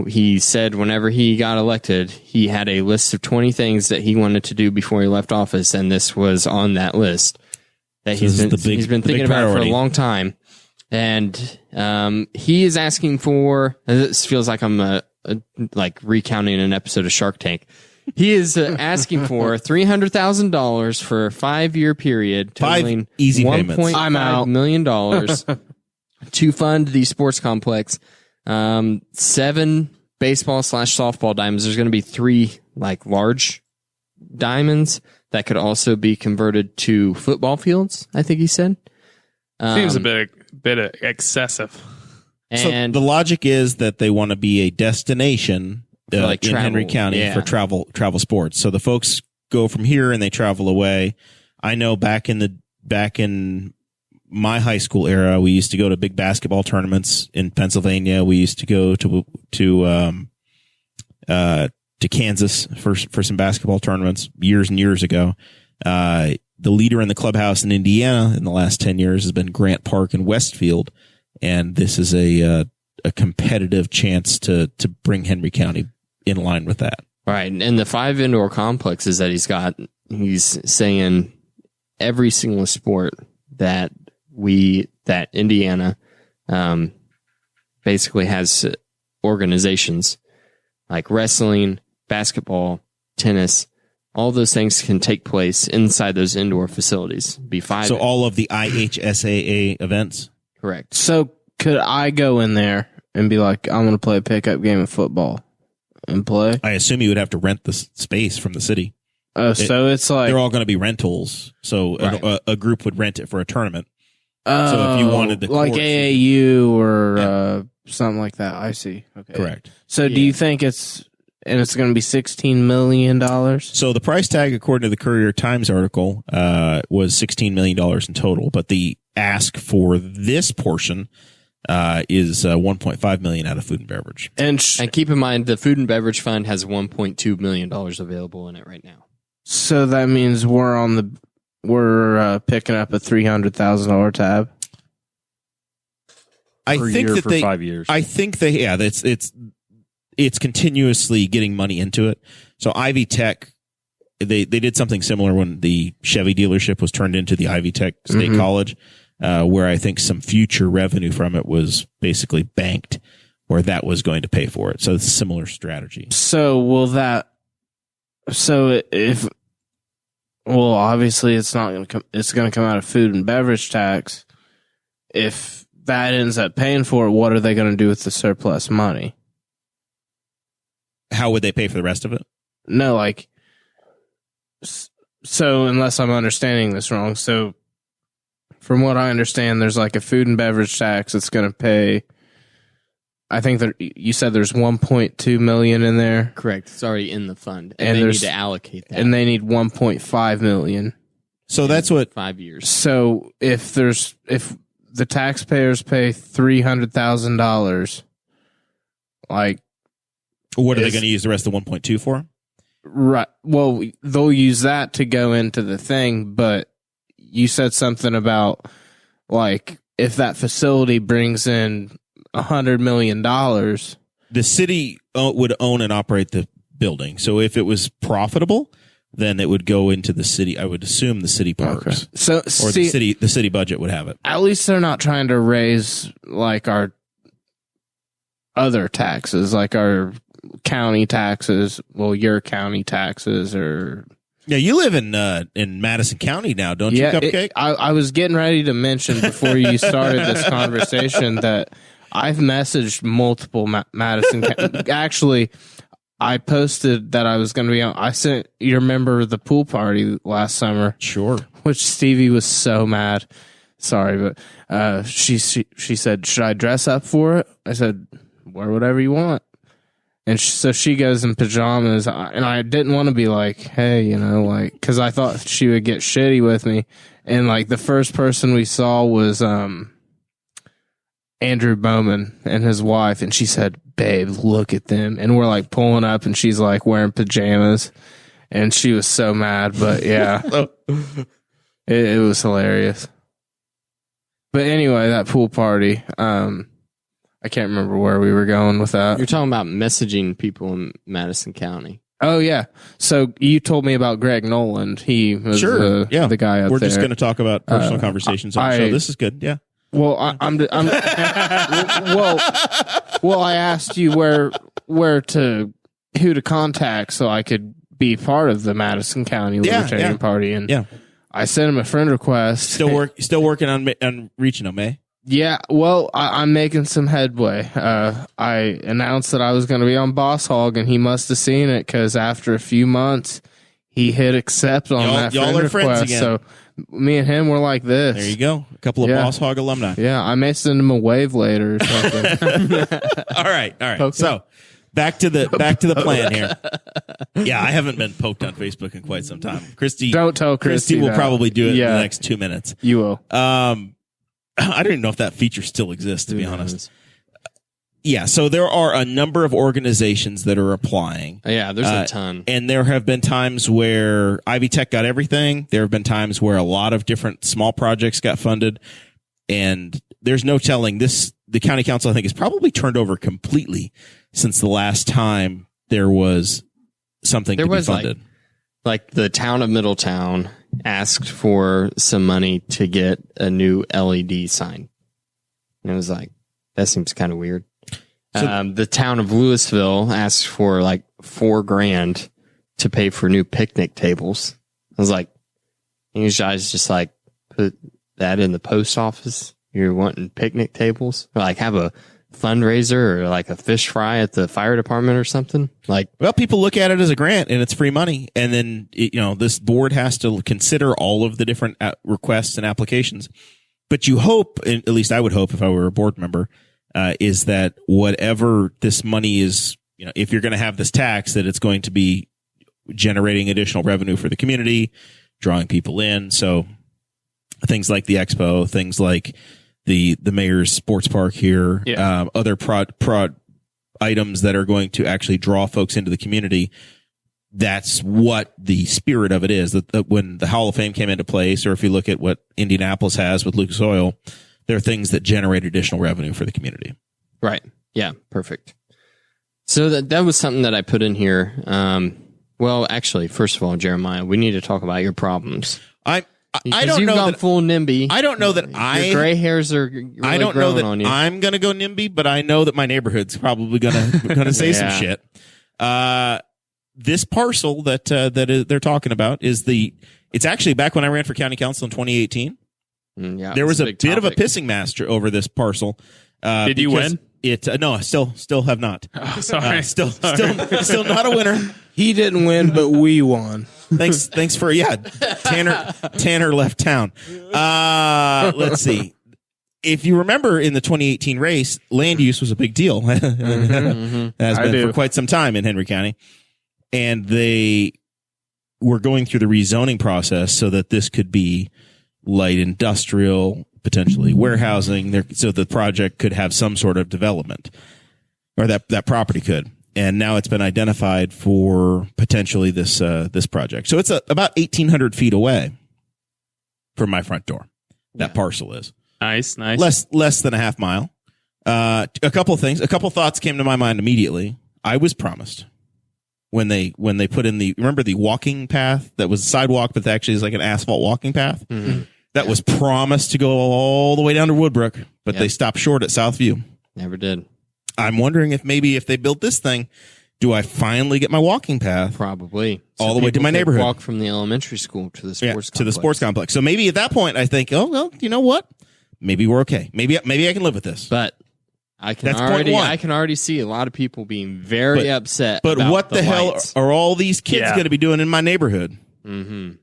he said whenever he got elected, he had a list of 20 things that he wanted to do before he left office, and this was on that list that he's been thinking about for a long time. And he is asking for, this feels like I'm like recounting an episode of Shark Tank. He is asking for $300,000 for a 5-year period, totaling $1.5 million to fund the sports complex. 7 baseball/softball diamonds. There's going to be 3 like large diamonds that could also be converted to football fields, I think he said. Seems a bit excessive. And so the logic is that they want to be a destination in Henry County for travel sports. So the folks go from here and they travel away. I know back in my high school era, we used to go to big basketball tournaments in Pennsylvania. We used to go to Kansas for some basketball tournaments years and years ago. The leader in the clubhouse in Indiana in the last 10 years has been Grant Park in Westfield. And this is a competitive chance to bring Henry County in line with that. Right. And the 5 indoor complexes that he's saying every single sport that Indiana basically has organizations like wrestling, basketball, tennis, all those things can take place inside those indoor facilities. Be 5. So all of the IHSAA events? Correct. So could I go in there and be like, I'm going to play a pickup game of football and play? I assume you would have to rent the space from the city. So it's like they're all going to be rentals. So right. a group would rent it for a tournament. So if you wanted the like courts, AAU or something like that, I see. Okay, correct. So do you think it's going to be $16 million? So the price tag, according to the Courier-Times article, was $16 million in total, but the ask for this portion is $1.5 million out of food and beverage. And keep in mind, the food and beverage fund has $1.2 million available in it right now. So that means we're picking up a $300,000 tab. I think that for 5 years. I think it's continuously getting money into it. So Ivy Tech, they did something similar when the Chevy dealership was turned into the Ivy Tech State College, where I think some future revenue from it was basically banked, where that was going to pay for it. So it's a similar strategy. So obviously it's not going to come. It's going to come out of food and beverage tax. If that ends up paying for it, what are they going to do with the surplus money? How would they pay for the rest of it? No, so unless I'm understanding this wrong, so from what I understand, there's like a food and beverage tax that's going to pay. I think that you said there's 1.2 million in there. Correct. It's already in the fund, and they need to allocate that. And they need 1.5 million. So that's what 5 years. So if the taxpayers pay $300,000, like, what are they going to use the rest of 1.2 for? Right. Well, they'll use that to go into the thing, but you said something about like if that facility brings in $100 million, the city would own and operate the building. So if it was profitable, then it would go into the city. I would assume the city parks. Okay. So or the city budget would have it. At least they're not trying to raise like our other taxes, like our county taxes. Well, your county taxes, or yeah, you live in Madison County now, don't you, Cupcake? I was getting ready to mention before you started this conversation that I've messaged multiple Madison. Actually, I posted that I was going to be on. I sent, you remember the pool party last summer? Sure. Which Stevie was so mad. Sorry, but she said, should I dress up for it? I said, wear whatever you want. And so she goes in pajamas, and I didn't want to be like, hey, you know, like, because I thought she would get shitty with me. And like the first person we saw was Andrew Bowman and his wife, and she said, babe, look at them. And we're like pulling up, and she's like wearing pajamas, and she was so mad. But yeah, it was hilarious. But anyway, that pool party, I can't remember where we were going with that. You're talking about messaging people in Madison County. Oh, yeah. So you told me about Greg Noland. He was the guy up there. We're just going to talk about personal conversations on the show. This is good. Yeah. Well, well, I asked you who to contact so I could be part of the Madison County Libertarian Party, and I sent him a friend request. Still working on reaching him, eh? Yeah, well, I'm making some headway. I announced that I was going to be on Boss Hog, and he must have seen it because after a few months, he hit accept on that friend request. Again. So me and him were like this. There you go. A couple of Boss Hog alumni. Yeah, I may send him a wave later or something. All right. Okay. So back to the plan here. Yeah, I haven't been poked on Facebook in quite some time. Don't tell Christy will probably do it in the next 2 minutes. You will. I don't even know if that feature still exists, to be honest. Yeah, so there are a number of organizations that are applying. Yeah, there's a ton. And there have been times where Ivy Tech got everything. There have been times where a lot of different small projects got funded. And there's no telling. The county council, I think, is probably turned over completely since the last time there was something to be funded. Like the town of Middletown asked for some money to get a new LED sign. And it was like, that seems kind of weird. So, the town of Louisville asked for like $4,000 to pay for new picnic tables. I was like, you guys just like put that in the post office? You're wanting picnic tables? Or like have a fundraiser or like a fish fry at the fire department or something? Like, well, people look at it as a grant and it's free money. And then, this board has to consider all of the different requests and applications. But you hope, at least I would hope if I were a board member, is that whatever this money is, if you're going to have this tax, that it's going to be generating additional revenue for the community, drawing people in. So things like the expo, things like the mayor's sports park here, other prod items that are going to actually draw folks into the community. That's what the spirit of it is. That when the Hall of Fame came into place, or if you look at what Indianapolis has with Lucas Oil, there are things that generate additional revenue for the community. Right. Yeah. Perfect. So that was something that I put in here. Well, actually, first of all, Jeremiah, we need to talk about your problems. I don't you've know gone that full NIMBY. I don't know that your gray hairs are really I don't know that on you. I'm going to go NIMBY, but I know that my neighborhood's probably going to say some shit. This parcel that they're talking about it's actually back when I ran for county council in 2018. Yeah, there was a bit of a pissing match over this parcel. Did you win? No, still have not. Oh, sorry. Still not a winner. He didn't win, but we won. Thanks for Tanner left town. Let's see. If you remember in the 2018 race, land use was a big deal. Has been for quite some time in Henry County. And they were going through the rezoning process so that this could be light industrial, potentially warehousing, so the project could have some sort of development, or that property could. And now it's been identified for potentially this project. So it's about 1,800 feet away from my front door. That parcel is. Nice. Less than a half mile. A couple thoughts came to my mind immediately. I was promised when they put in remember the walking path that was a sidewalk, but actually is like an asphalt walking path that was promised to go all the way down to Woodbrook, but they stopped short at Southview. Never did. I'm wondering if they built this thing, do I finally get my walking path? Probably. All the way to my neighborhood. Walk from the elementary school to the sports complex. To the sports complex. So maybe at that point I think, oh, well, you know what? Maybe we're okay. Maybe I can live with this. But I can already see a lot of people being very upset. But about what the hell lights. are all these kids going to be doing in my neighborhood?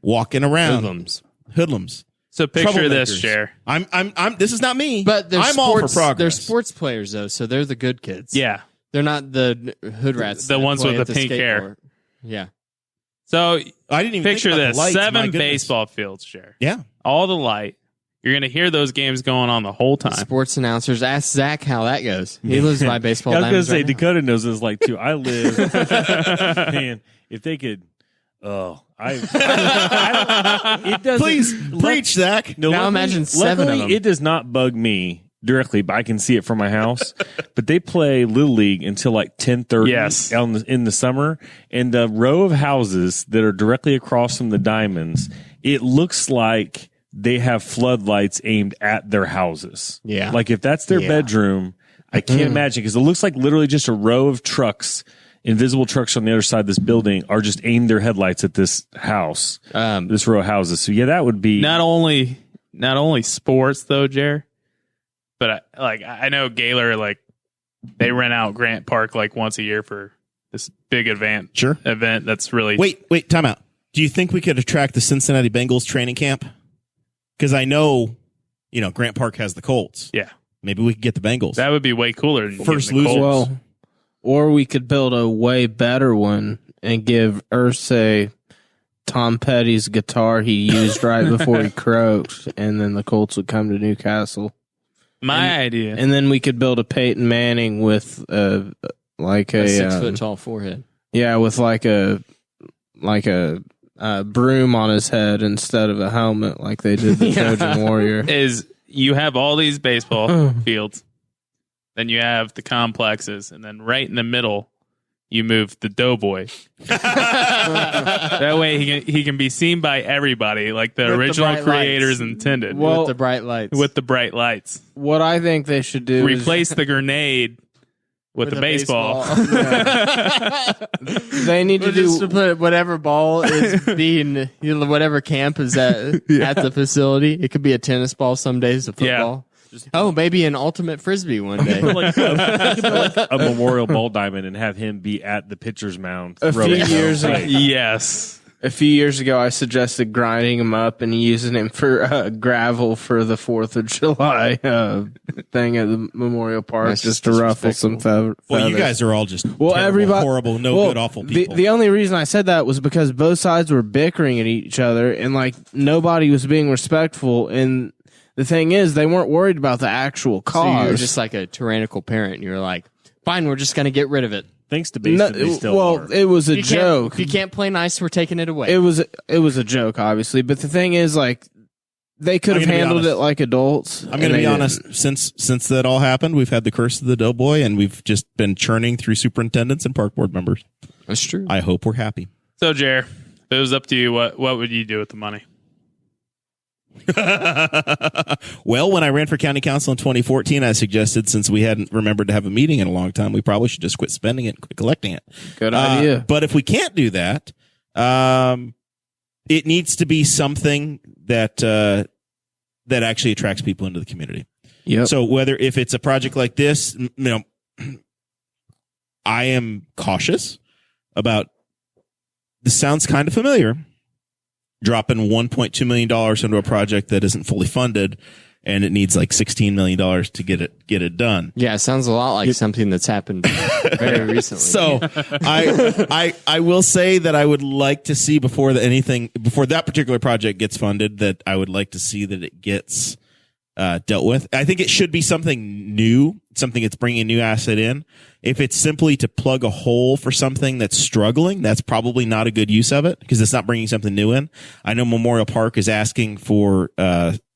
Walking around. Hoodlums. So picture this, Jer. I'm this is not me. But I'm all for progress. They're sports players though, so they're the good kids. Yeah. They're not the hood rats. The ones with the pink hair. Yeah. So I didn't even picture think about this: the lights, 7 baseball fields, Jer. Yeah. All the light. You're going to hear those games going on the whole time. Sports announcers. Ask Zach how that goes. He lives by baseball. I was going to say, right Dakota knows this like too. I live. Man, if they could. Oh, it doesn't. Please preach, Zach. No, now imagine 7 of them. It does not bug me directly, but I can see it from my house. But they play Little League until like 10:30 in the summer, and the row of houses that are directly across from the Diamonds, it looks like they have floodlights aimed at their houses. Yeah. Like if that's their bedroom, I can't imagine, because it looks like literally just a row of trucks, invisible trucks on the other side of this building are just aimed their headlights at this house, this row of houses. So yeah, that would be not only sports though, Jer, but I know Gaylor, like they rent out Grant Park like once a year for this big event. Sure. Event that's really Wait, time out. Do you think we could attract the Cincinnati Bengals training camp? Because I know, Grant Park has the Colts. Yeah. Maybe we could get the Bengals. That would be way cooler than First getting the loser. Colts. Well, or we could build a way better one and give Irsay Tom Petty's guitar he used right before he croaked, and then the Colts would come to Newcastle. My idea. And then we could build a Peyton Manning with a 6 foot tall forehead. Yeah, with like a broom on his head instead of a helmet, like they did the Trojan Warrior. Is you have all these baseball fields, then you have the complexes, and then right in the middle, you move the Doughboy. That way he can be seen by everybody, like the original creators intended. With the bright lights. With the bright lights. What I think they should do Replace the grenade with the baseball. They need to just put whatever ball is being, whatever camp is at the facility. It could be a tennis ball some days, a football. Maybe an ultimate frisbee one day. like a memorial ball diamond and have him be at the pitcher's mound. A few years ago. Yes. A few years ago, I suggested grinding him up and using him for gravel for the 4th of July thing at the Memorial Park, just to ruffle some feathers. Well, you guys are all just terrible, horrible, good, awful people. The only reason I said that was because both sides were bickering at each other, and like nobody was being respectful. And the thing is, they weren't worried about the actual cause. So you were just like a tyrannical parent, and you were like, "Fine, we're just going to get rid of it." Thanks to baseball, they still are. It was a joke. If you can't play nice, we're taking it away. It was a joke, obviously. But the thing is, like, they could have handled it like adults. I'm going to be honest. Since that all happened, we've had the curse of the Doughboy, and we've just been churning through superintendents and park board members. That's true. I hope we're happy. So, Jer, if it was up to you, what would you do with the money? Well, when I ran for county council in 2014, I suggested, since we hadn't remembered to have a meeting in a long time, we probably should just quit spending it and quit collecting it. Good idea. But if we can't do that, it needs to be something that actually attracts people into the community. Yep. So if it's a project like this, I am cautious about. This sounds kind of familiar. Dropping $1.2 million into a project that isn't fully funded, and it needs like $16 million to get it done. Yeah, it sounds a lot like something that's happened very recently. So I will say that I would like to see before that particular project gets funded, that I would like to see that it gets dealt with. I think it should be something new, something that's bringing a new asset in. If it's simply to plug a hole for something that's struggling, that's probably not a good use of it, because it's not bringing something new in. I know Memorial Park is asking for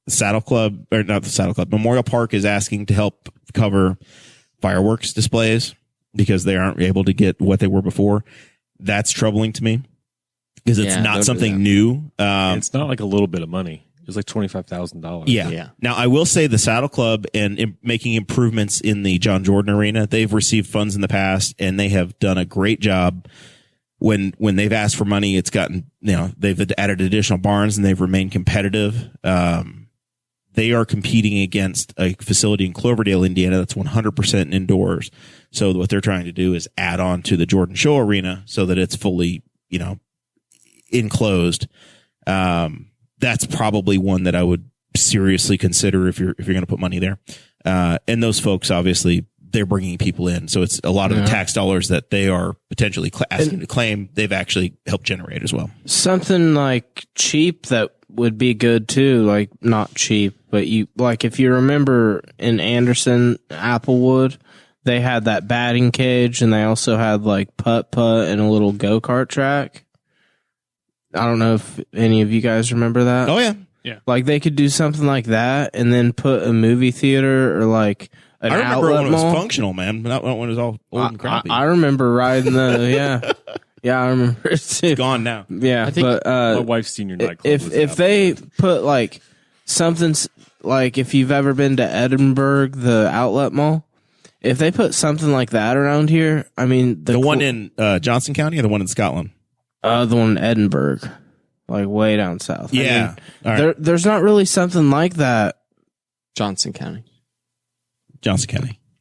Saddle Club, or not the Saddle Club, Memorial Park is asking to help cover fireworks displays because they aren't able to get what they were before. That's troubling to me because it's not something new. It's not like a little bit of money. It's like $25,000. Yeah. Now, I will say the Saddle Club and making improvements in the John Jordan Arena, they've received funds in the past, and they have done a great job. When they've asked for money, it's gotten, they've added additional barns, and they've remained competitive. They are competing against a facility in Cloverdale, Indiana, that's 100% indoors. So what they're trying to do is add on to the Jordan Show Arena so that it's fully, enclosed. That's probably one that I would seriously consider if you're going to put money there. And those folks, obviously, they're bringing people in. So it's a lot of the tax dollars that they are potentially asking to claim, they've actually helped generate as well. Something like cheap that would be good too. Like not cheap, but if you remember in Anderson, Applewood, they had that batting cage and they also had like putt-putt and a little go-kart track. I don't know if any of you guys remember that. Oh, yeah. Yeah. Like they could do something like that and then put a movie theater or like an outlet mall. I remember when it was functional, man. Not when it was all old and crappy. I remember riding yeah. Yeah, I remember it too. It's gone now. Yeah, I think my wife's senior nightclub. If they put like something like if you've ever been to Edinburgh, the outlet mall, if they put something like that around here, I mean the one in Johnson County or the one in Scotland? The one in Edinburgh, like way down south. Yeah, I mean, there's not really something like that. Johnson County.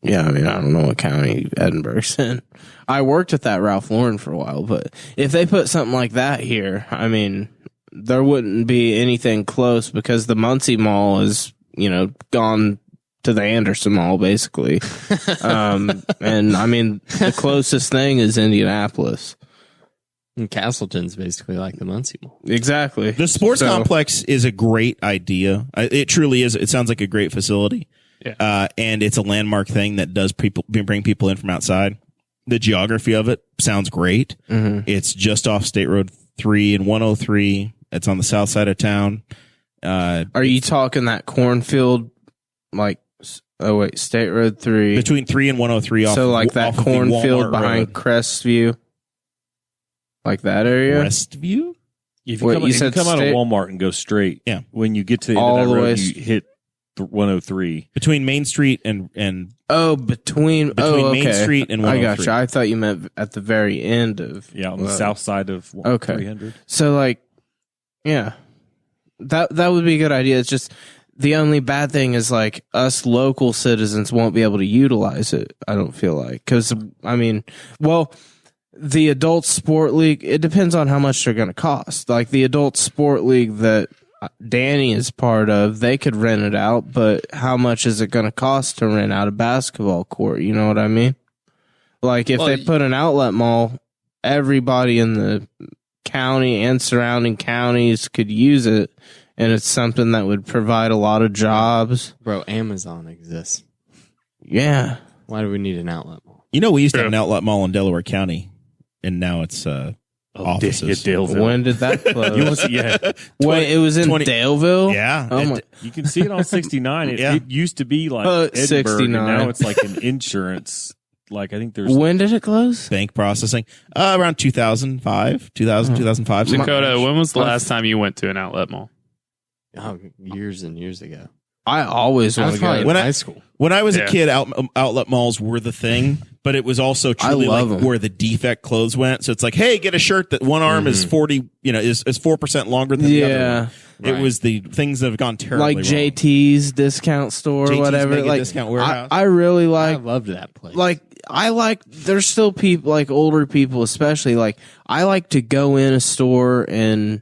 Yeah, I mean, I don't know what county Edinburgh's in. I worked at that Ralph Lauren for a while, but if they put something like that here, I mean, there wouldn't be anything close because the Muncie Mall is, gone to the Anderson Mall, basically. And I mean, the closest thing is Indianapolis. And Castleton's basically like the Muncie Mall. Exactly. The sports complex is a great idea. It truly is. It sounds like a great facility. Yeah. And it's a landmark thing that does bring people in from outside. The geography of it sounds great. Mm-hmm. It's just off State Road 3 and 103. It's on the south side of town. Are you talking that cornfield, State Road 3? Between 3 and 103 off. So like that cornfield behind Crestview? Like that area? Crestview? If you come out of Walmart and go straight, when you get to the end of that road, you hit 103 between Main Street and between Main Street and 103. I got you. I thought you meant at the very end of on the south side of 300. So that would be a good idea. It's just the only bad thing is like us local citizens won't be able to utilize it. I don't feel like because the adult sport league. It depends on how much they're going to cost. Like the adult sport league that Danny is part of, they could rent it out, but how much is it going to cost to rent out a basketball court? You know what I mean? Like if they put an outlet mall, everybody in the county and surrounding counties could use it, and it's something that would provide a lot of jobs. Bro, Amazon exists. Yeah. Why do we need an outlet mall? We used to have an outlet mall in Delaware County, and now it's offices. When did that close? Wait, it was in Daleville? Yeah. You can see it on 69. It used to be like Edinburgh, 69. And now it's like an insurance. Like I think there's. When did it close? Bank processing. Around 2005. Dakota, when was the last time you went to an outlet mall? Oh, years and years ago. I always want to go in high school. When I was a kid, outlet malls were the thing, but it was also truly like where the defect clothes went. So it's like, hey, get a shirt that one arm is 40, is 4% longer than the other. Right. It was the things that have gone terribly like wrong. JT's discount store or whatever. Like discount warehouse. I really like. I loved that place. There's still people like older people, especially I like to go in a store and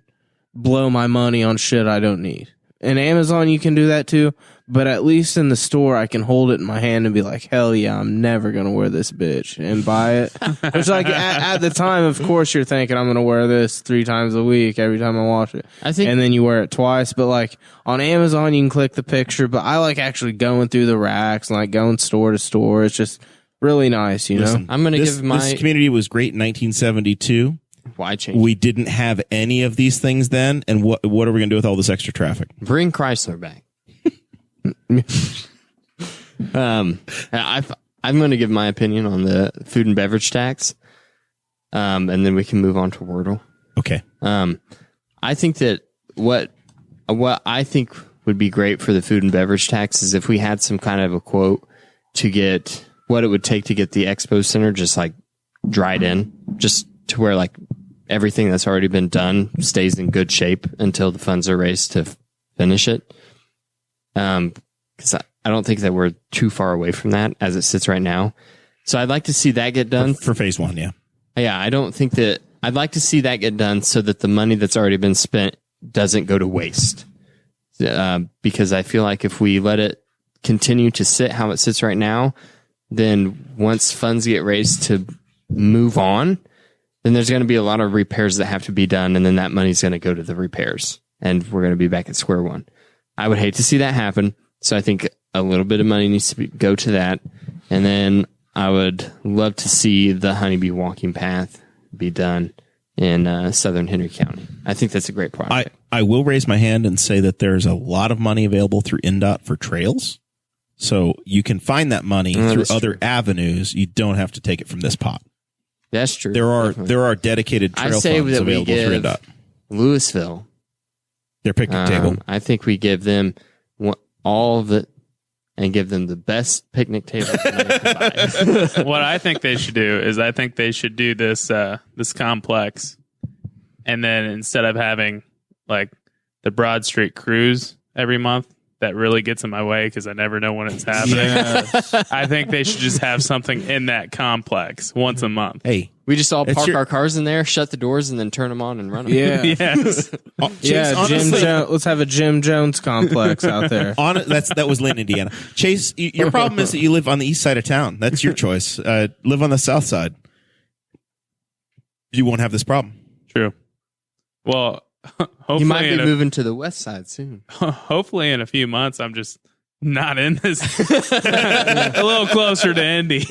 blow my money on shit I don't need. And Amazon, you can do that too. But at least in the store, I can hold it in my hand and be like, hell yeah, I'm never going to wear this bitch and buy it. Which at the time, of course, you're thinking I'm going to wear this 3 times a week every time I wash it. And then you wear it twice. But on Amazon, you can click the picture. But I like actually going through the racks and going store to store. It's just really nice, Listen, I'm going to give this community was great in 1972. Why change? We didn't have any of these things then. And what are we going to do with all this extra traffic? Bring Chrysler back. I'm going to give my opinion on the food and beverage tax, and then we can move on to Wordle. Okay. I think that what I think would be great for the food and beverage tax is if we had some kind of a quote to get what it would take to get the expo center just like dried in, just to where like everything that's already been done stays in good shape until the funds are raised to finish it. Because I don't think that we're too far away from that as it sits right now. So I'd like to see that get done for phase 1. Yeah. Yeah. I don't think that I'd like to see that get done so that the money that's already been spent doesn't go to waste. Because I feel like if we let it continue to sit how it sits right now, then once funds get raised to move on, then there's going to be a lot of repairs that have to be done. And then that money's going to go to the repairs and we're going to be back at square one. I would hate to see that happen. So I think a little bit of money needs to go to that. And then I would love to see the honeybee walking path be done in southern Henry County. I think that's a great project. I will raise my hand and say that there's a lot of money available through NDOT for trails. So you can find that money through other avenues. You don't have to take it from this pot. That's true. There are dedicated trail funds available through NDOT. Louisville, their picnic table. I think we give them all of it and give them the best picnic table. What I think they should do is I think they should do this complex, and then instead of having like the Broad Street cruise every month, that really gets in my way because I never know when it's happening. Yes. I think they should just have something in that complex once a month. Hey, we just all park our cars in there, shut the doors, and then turn them on and run them. Yeah. Yes. Chase, honestly, let's have a Jim Jones complex out there. That was Lynn, Indiana. Chase, your problem is that you live on the east side of town. That's your choice. Live on the south side. You won't have this problem. True. Well, hopefully you might be moving to the west side soon. Hopefully in a few months, I'm just not in this. A little closer to Indy.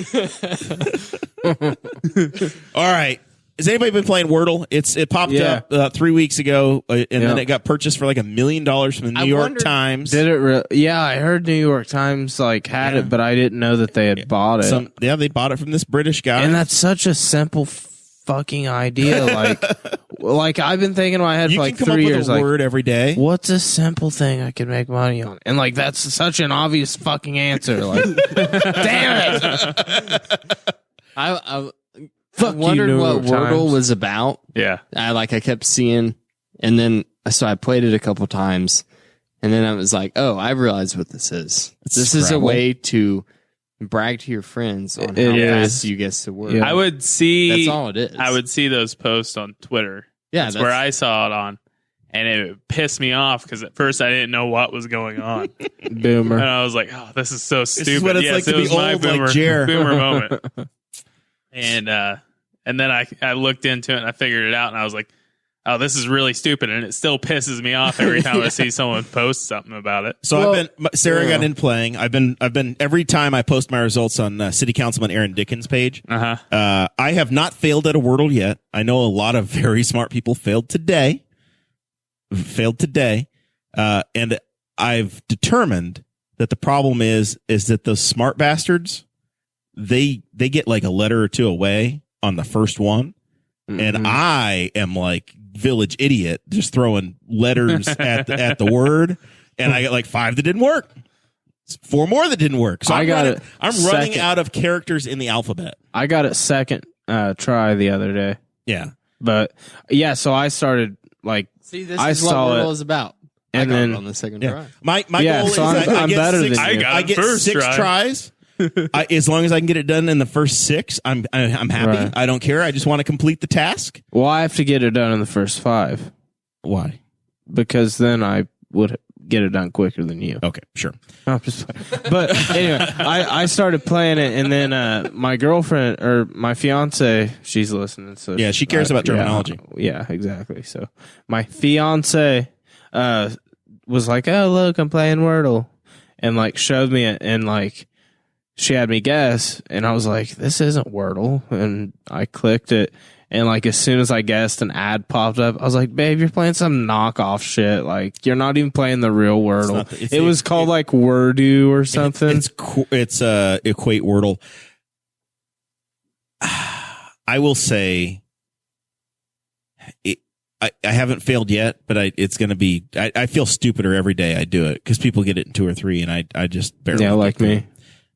All right. Has anybody been playing Wordle? It popped up 3 weeks ago, and then it got purchased for like $1 million from the New York Times. Did it? Yeah, I heard New York Times had it, but I didn't know that they had bought it. They bought it from this British guy, and that's such a simple fucking idea. Like I've been thinking in my head for like 3 years. With a word every day. What's a simple thing I can make money on? And like that's such an obvious fucking answer. Like, damn it! I wondered what Wordle was about. Yeah, I kept seeing, and then so I played it a couple times, and then I was like, oh, I realized what this is. This is a way to brag to your friends on how fast you guess the word. Yeah. I would see. That's all it is. I would see those posts on Twitter. Yeah, that's where I saw it on, and it pissed me off because at first I didn't know what was going on. Boomer. And I was like, "Oh, this is so stupid." This is what it's like to be old, like Jer. Boomer moment. And then I looked into it and I figured it out, and I was like, "Oh, this is really stupid," and it still pisses me off every time I see someone post something about it. So Sarah got in playing. I've been every time I post my results on City Councilman Aaron Dickens' page. I have not failed at a Wordle yet. I know a lot of very smart people failed today, and I've determined that the problem is that those smart bastards they get like a letter or two away on the first one, and I am like village idiot just throwing letters at the word, and I got like 5 that didn't work, 4 more that didn't work. So I'm running out of characters in the alphabet. I got it second try the other day. Yeah, but yeah, so I started like see this is what Wordle is about. And then on the second try. My goal is I'm better than you. I get 6 tries. As long as I can get it done in the first 6, I'm happy. Right. I don't care. I just want to complete the task. Well, I have to get it done in the first 5. Why? Because then I would get it done quicker than you. Okay, sure. I'm just playing. But anyway, I started playing it, and then my girlfriend or my fiance, she's listening. So yeah, she cares about terminology. Yeah, exactly. So my fiance was like, "Oh, look, I'm playing Wordle," and like showed me it, and like. She had me guess, and I was like, this isn't Wordle. And I clicked it, And like as soon as I guessed, an ad popped up. I was like, "Babe, you're playing some knockoff shit. Like you're not even playing the real Wordle. It was called like Wordle or something. It's equate Wordle. I will say, I haven't failed yet, but it's going to be. I feel stupider every day I do it because people get it in 2 or 3, and I just barely. Yeah, like me.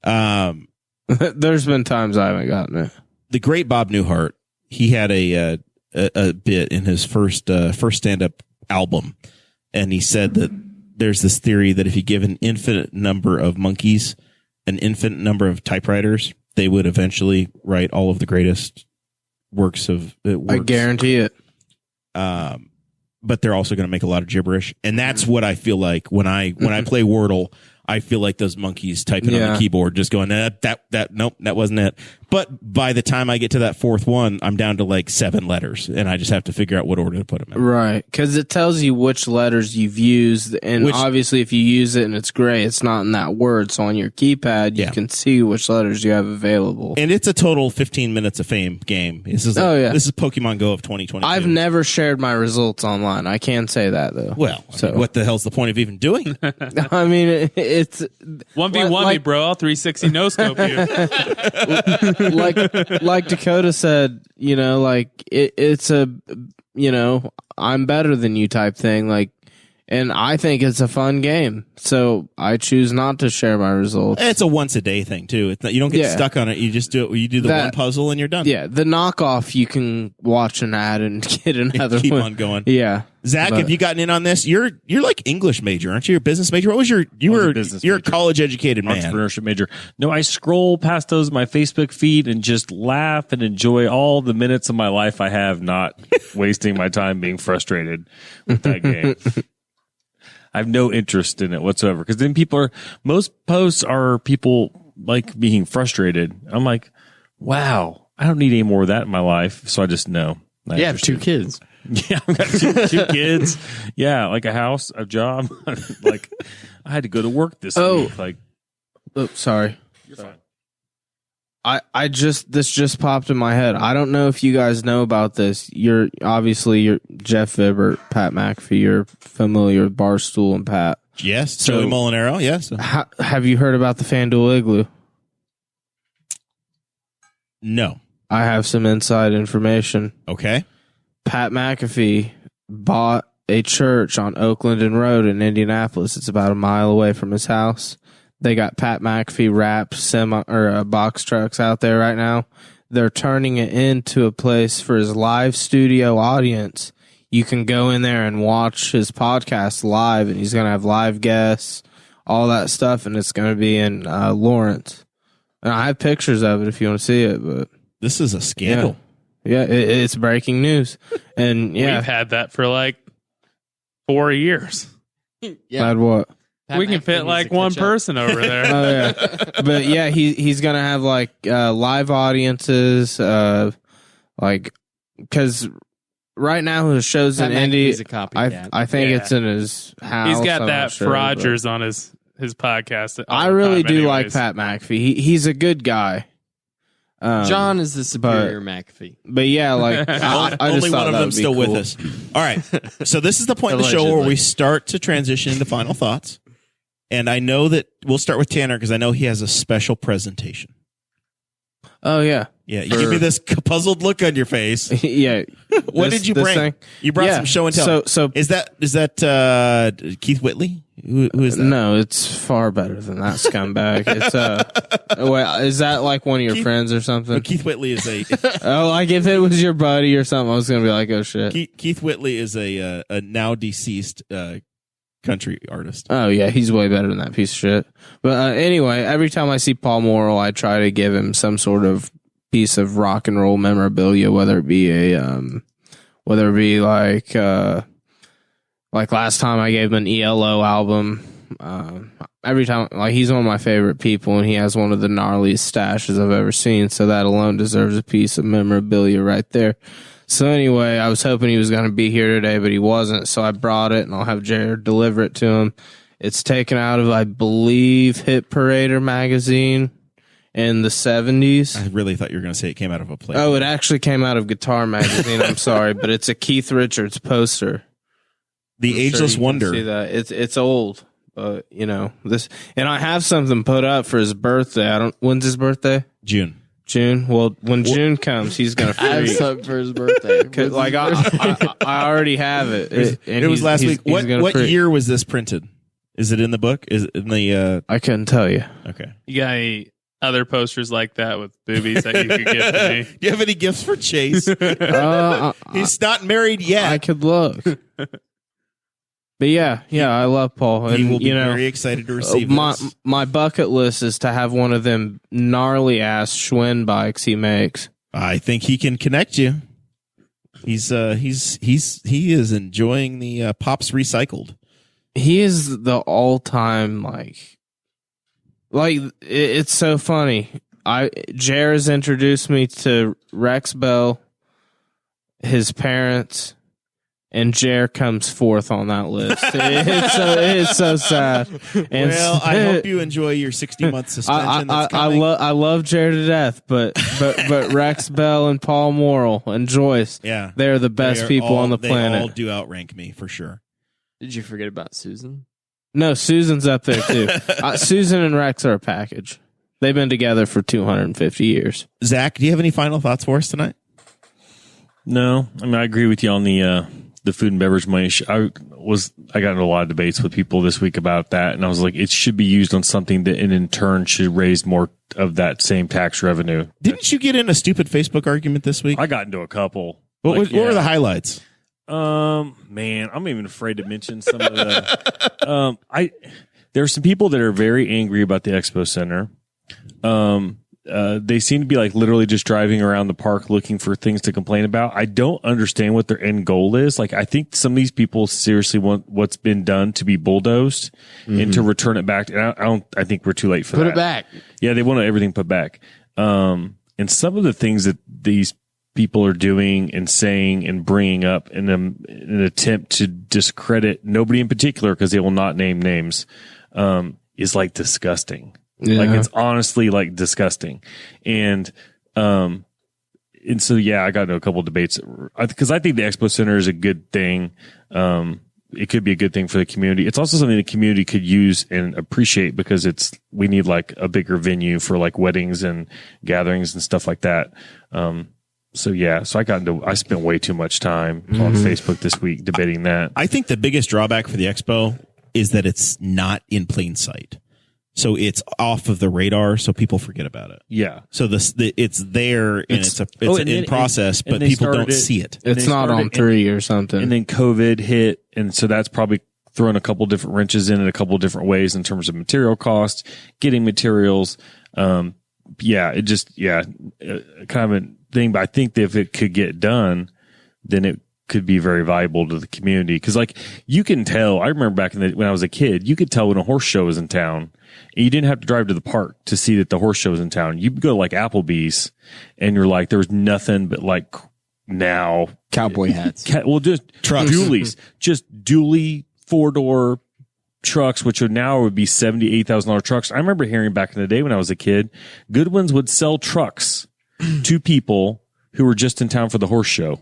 There's been times I haven't gotten it. The great Bob Newhart, he had a bit in his first stand-up album, and he said that there's this theory that if you give an infinite number of monkeys an infinite number of typewriters, they would eventually write all of the greatest works of works. I guarantee it. But they're also going to make a lot of gibberish, and that's what I feel like when I play Wordle. I feel like those monkeys typing on the keyboard, just going, nope, that wasn't it. But by the time I get to that fourth one, I'm down to like 7 letters, and I just have to figure out what order to put them in. Right, because it tells you which letters you've used, and obviously if you use it and it's gray, it's not in that word. So on your keypad, you can see which letters you have available. And it's a total 15 minutes of fame game. This is this is Pokemon Go of 2022. I've never shared my results online. I can say that though. Well, I mean, what the hell's the point of even doing? I mean, it's 1v1 me, bro. I'll 360 no scope you. like Dakota said, you know, like it's a, you know, I'm better than you type thing. Like, and I think it's a fun game, so I choose not to share my results. It's a once a day thing too. It's not, you don't get stuck on it. You just do it. You do the one puzzle and you're done. Yeah, the knockoff you can watch an ad and get another. Keep one. on going. Yeah, Zach, have you gotten in on this? You're like English major, aren't you? You're a business major. What was you're a college educated man, entrepreneurship major. No, I scroll past those my Facebook feed and just laugh and enjoy all the minutes of my life I have not wasting my time being frustrated with that game. I have no interest in it whatsoever because then most posts are people like being frustrated. I'm like, wow, I don't need any more of that in my life. So I just know. I have 2 kids. Yeah, I've got two kids. Yeah, like a house, a job. Like I had to go to work this week. Like, sorry. You're fine. This just popped in my head. I don't know if you guys know about this. You're Jeff Vibert, Pat McAfee. You're familiar with Barstool and Pat. Yes. Joey Molinaro. Yes. Have you heard about the FanDuel Igloo? No. I have some inside information. Okay. Pat McAfee bought a church on Oakland and Road in Indianapolis. It's about a mile away from his house. They got Pat McAfee wrapped box trucks out there right now. They're turning it into a place for his live studio audience. You can go in there and watch his podcast live, and he's going to have live guests, all that stuff, and it's going to be in Lawrence. And I have pictures of it if you want to see it. But this is a scandal. Yeah, it's breaking news. And we've had that for like 4 years. Had what? We can fit like one person over there. Oh yeah, but yeah, he's gonna have like live audiences, like because right now his show's in Indy. I think it's in his house. He's got that for Rogers on his podcast. I really do like Pat McAfee. He's a good guy. John is the superior McAfee. But yeah, like I only just one of them still cool. with us. All right, so this is the point of the show where we start to transition into final thoughts. And I know that we'll start with Tanner because I know he has a special presentation. Oh, yeah. Yeah, you give me this puzzled look on your face. Yeah. What did you bring? Thing? You brought some show and tell. So is that Keith Whitley? Who is that? No, it's far better than that scumbag. It's wait, is that like one of your friends or something? Keith Whitley is a like if it was your buddy or something, I was gonna be like, oh shit. Keith Whitley is a now deceased country artist. Oh yeah, he's way better than that piece of shit. But anyway, every time I see Paul Morrell, I try to give him some sort of piece of rock and roll memorabilia, whether it be like last time I gave him an ELO album. Every time, like he's one of my favorite people, and he has one of the gnarliest stashes I've ever seen. So that alone deserves a piece of memorabilia right there. So anyway, I was hoping he was going to be here today, but he wasn't. So I brought it, and I'll have Jared deliver it to him. It's taken out of, I believe, Hit Parader magazine, in the 70s. I really thought you were going to say it came out of a play. Oh, it actually came out of Guitar Magazine. I'm sorry, but it's a Keith Richards poster. The Ageless Wonder. See that? It's old, but this, and I have something put up for his birthday. When's his birthday? June. Well, when June comes, he's gonna freak. I have something for his birthday. Like I already have it. It was last week. What year was this printed? Is it in the book? Is it in the? I couldn't tell you. Okay. You got any other posters like that with boobies that you could give to me? Do you have any gifts for Chase? He's not married yet. I could look. But yeah, I love Paul. And, he will be very excited to receive this. My bucket list is to have one of them gnarly ass Schwinn bikes he makes. I think he can connect you. He is enjoying the Pops Recycled. He is the all-time like it's so funny. Jer has introduced me to Rex Bell, his parents, and Jer comes fourth on that list. It's so sad. And I hope you enjoy your 60-month suspension. I love Jer to death, but Rex Bell and Paul Morrell and Joyce, they're the best people on the planet. They all do outrank me for sure. Did you forget about Susan? No, Susan's up there too. Susan and Rex are a package. They've been together for 250 years. Zach, do you have any final thoughts for us tonight? No, I mean I agree with you on the food and beverage money. I got into a lot of debates with people this week about that, and I was like, it should be used on something that in turn should raise more of that same tax revenue. Didn't you get in a stupid Facebook argument this week? I got into a couple. What were the highlights? Man, I'm even afraid to mention some of the. There are some people that are very angry about the expo center. They seem to be like literally just driving around the park looking for things to complain about. I don't understand what their end goal is. Like, I think some of these people seriously want what's been done to be bulldozed and to return it back. And I think we're too late for that. Put it back. Yeah, they want everything put back. And some of the things that these people are doing and saying and bringing up in an attempt to discredit nobody in particular, because they will not name names, is like disgusting. Yeah. Like, it's honestly like disgusting. And so, I got into a couple of debates because I think the Expo Center is a good thing. It could be a good thing for the community. It's also something the community could use and appreciate, because we need like a bigger venue for like weddings and gatherings and stuff like that. So I spent way too much time on Facebook this week debating that. I think the biggest drawback for the expo is that it's not in plain sight. So it's off of the radar, so people forget about it. Yeah. So it's there, and it's in process, but people don't see it. It's not on 3 or something. And then COVID hit, and so that's probably thrown a couple different wrenches in a couple different ways in terms of material costs, getting materials. Kind of a thing. But I think that if it could get done, then it could be very valuable to the community. Because like, you can tell. I remember back when I was a kid, you could tell when a horse show was in town. And you didn't have to drive to the park to see that the horse show was in town. You could go to like Applebee's, and you're like, there was nothing but like now cowboy hats. Just trucks, dualies, just dually 4-door trucks, which would be $78,000 trucks. I remember hearing back in the day when I was a kid, Goodwin's would sell trucks to people who were just in town for the horse show.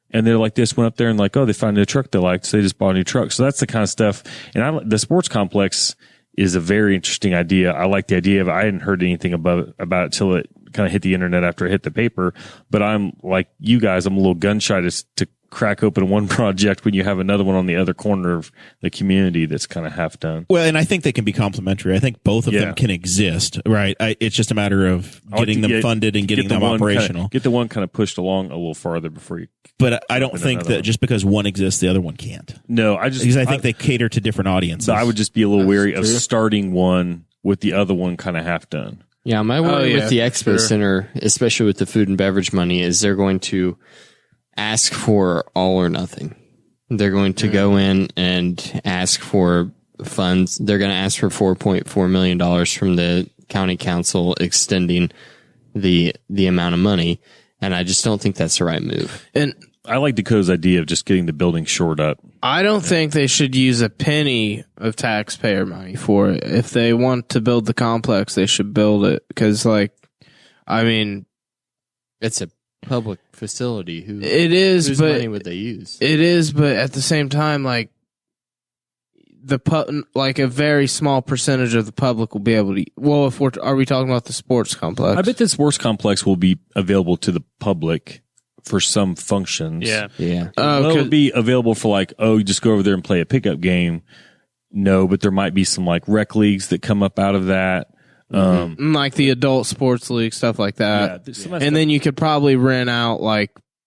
And they're like, this went up there and like, oh, they found a truck they liked, so they just bought a new truck. So that's the kind of stuff. And the sports complex is a very interesting idea. I like the idea of it. I hadn't heard anything about it till it kind of hit the internet after it hit the paper. But I'm like you guys, I'm a little gun shy to crack open one project when you have another one on the other corner of the community that's kind of half done. Well, and I think they can be complementary. I think both of them can exist, right? It's just a matter of getting them funded and getting them operational. Get the one kind of pushed along a little farther before you. But I don't think that just because one exists, the other one can't. No, because I think they cater to different audiences. So I would just be a little wary of starting one with the other one kind of half done. Yeah, my worry with the Expo Center, especially with the food and beverage money, is they're going to ask for all or nothing. They're going to go in and ask for funds. They're going to ask for $4.4 million from the county council, extending the amount of money. And I just don't think that's the right move. And I like Dakota's idea of just getting the building shored up. I don't think they should use a penny of taxpayer money for it. If they want to build the complex, they should build it. Because, it's a public facility. Whose money would they use? It is, but at the same time, a very small percentage of the public will be able to. Well, are we talking about the sports complex? I bet the sports complex will be available to the public for some functions. Yeah. Will it be available for you just go over there and play a pickup game? No, but there might be some rec leagues that come up out of that. Like the adult sports league, stuff like that. Yeah, and then you could probably rent out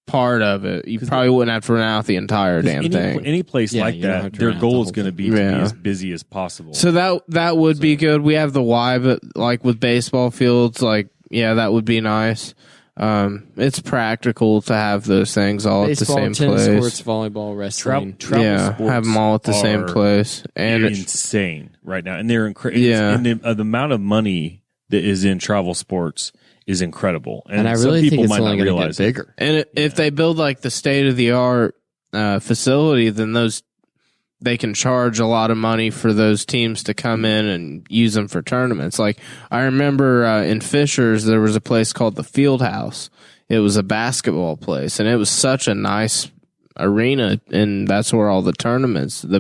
part of it. You probably wouldn't have to rent out the entire damn thing. Any place like that, their goal is going to be as busy as possible. So that would be good. We have the Y, but with baseball fields, that would be nice. It's practical to have those things all baseball, at the same tennis, place. Sports, volleyball, wrestling. Travel sports have them all at the same place. And insane right now. And they're incredible. Yeah. And the amount of money that is in travel sports is incredible. And I really think it's only going to get bigger. And if they build the state-of-the-art facility, then they can charge a lot of money for those teams to come in and use them for tournaments. I remember in Fishers, there was a place called the Field House. It was a basketball place, and it was such a nice arena, and that's where all the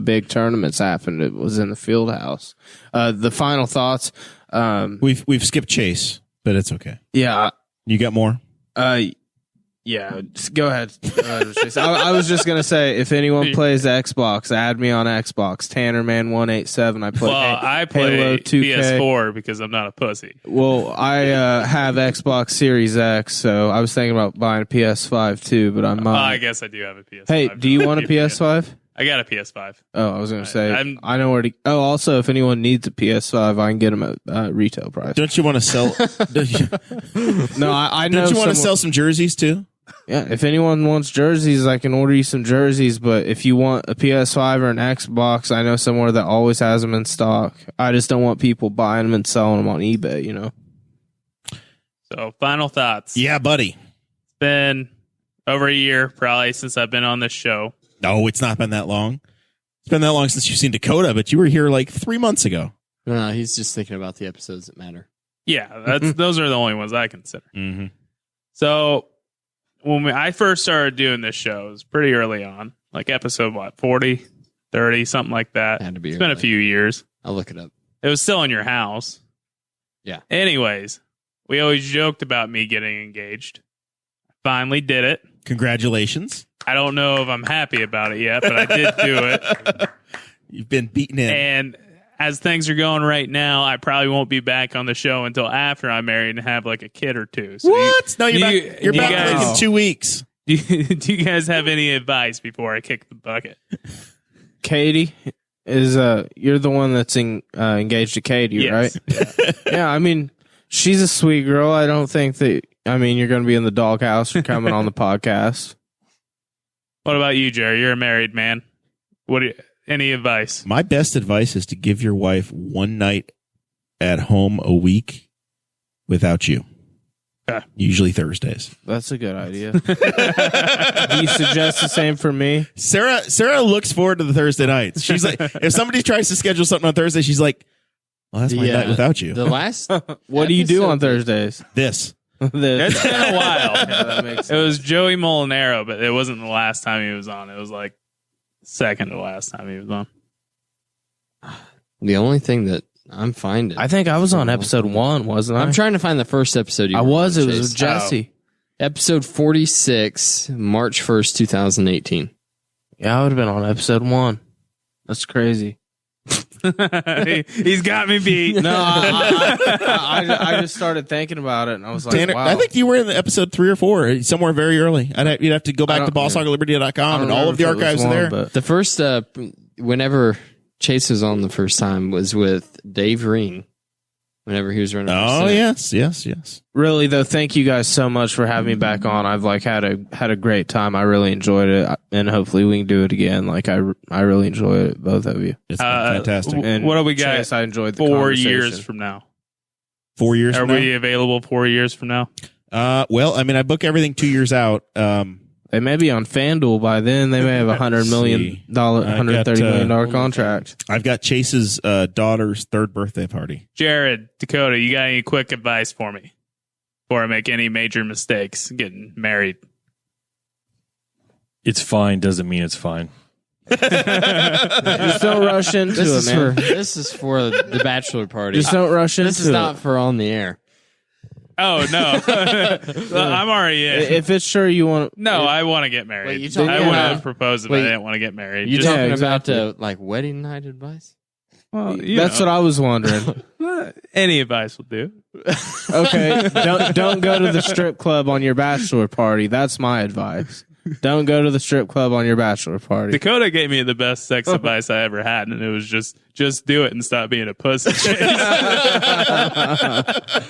big tournaments happened. It was in the Field House. The final thoughts. We've skipped Chase, but it's okay. Yeah. You got more? Yeah, just go ahead. I was just gonna say, if anyone plays Xbox, add me on Xbox. TannerMan187. I play Halo 2K. PS4 because I'm not a pussy. Well, I have Xbox Series X, so I was thinking about buying a PS5 too, but I'm. I guess I do have a PS5. Hey, do you want a PS5? I got a PS5. Oh, I was gonna say I know where to. Oh, also, if anyone needs a PS5, I can get them at retail price. Don't you want to sell? No, I know. Don't you want to sell some jerseys too? Yeah, if anyone wants jerseys, I can order you some jerseys. But if you want a PS5 or an Xbox, I know somewhere that always has them in stock. I just don't want people buying them and selling them on eBay, So, final thoughts. Yeah, buddy. It's been over a year, probably, since I've been on this show. No, it's not been that long. It's been that long since you've seen Dakota, but you were here 3 months ago. No, he's just thinking about the episodes that matter. Yeah, those are the only ones I consider. Mm-hmm. So, when I first started doing this show, it was pretty early on, episode 40, 30, something like that. Had to be it's been a few years. I'll look it up. It was still in your house. Yeah. Anyways, we always joked about me getting engaged. I finally did it. Congratulations. I don't know if I'm happy about it yet, but I did do it. You've been beaten in. And as things are going right now, I probably won't be back on the show until after I'm married and have a kid or two. So what? No, you're back in 2 weeks. Do you guys have any advice before I kick the bucket? Katie is you're the one that's engaged to Katie, yes. Right? Yeah, she's a sweet girl. I don't think that you're going to be in the doghouse or coming on the podcast. What about you, Jerry? You're a married man. Any advice? My best advice is to give your wife one night at home a week without you. Okay. Usually Thursdays. That's a good idea. Do you suggest the same for me? Sarah looks forward to the Thursday nights. She's like, if somebody tries to schedule something on Thursday, she's like, well, that's my night without you. The last what do you do on Thursdays? This. It's been a while. Yeah, that makes sense. It was Joey Molinaro, but it wasn't the last time he was on. It was second to last time he was on. The only thing that I'm finding, I think I was on episode 1, wasn't I? I'm trying to find the first episode. It was with Jesse. Episode 46, March 1st, 2018. Yeah, I would have been on episode 1. That's crazy. He's got me beat. No, I just started thinking about it, and I was like, Tanner, wow. I think you were in episode 3 or 4, somewhere very early. You'd have to go back to BossHogOfLiberty.com, and all of the archives are there. The first, whenever Chase was on the first time, was with Dave Ring. Whenever he was running. Oh, yes. Really, though, thank you guys so much for having me back on. I've had a great time. I really enjoyed it, and hopefully we can do it again. I really enjoyed it, both of you. It's been fantastic. And what do we got? Chase, I enjoyed the 4 years from now. 4 years from now? Are we available 4 years from now? Well, I book everything 2 years out. They may be on FanDuel by then. They may have $130 million contract. I've got Chase's daughter's 3rd birthday party. Jared, Dakota, you got any quick advice for me before I make any major mistakes getting married? It's fine doesn't mean it's fine. Just don't rush into it, man. This is for the bachelor party. Just don't rush into it. This is not for on the air. Oh, no. I'm already in. If it's sure you want to... No, I want to get married. Wait, I would have proposed if I didn't want to get married. You talking about wedding night advice? Well, that's what I was wondering. Any advice will do. Okay, don't go to the strip club on your bachelor party. That's my advice. Don't go to the strip club on your bachelor party. Dakota gave me the best sex advice I ever had, and it was just do it and stop being a pussy.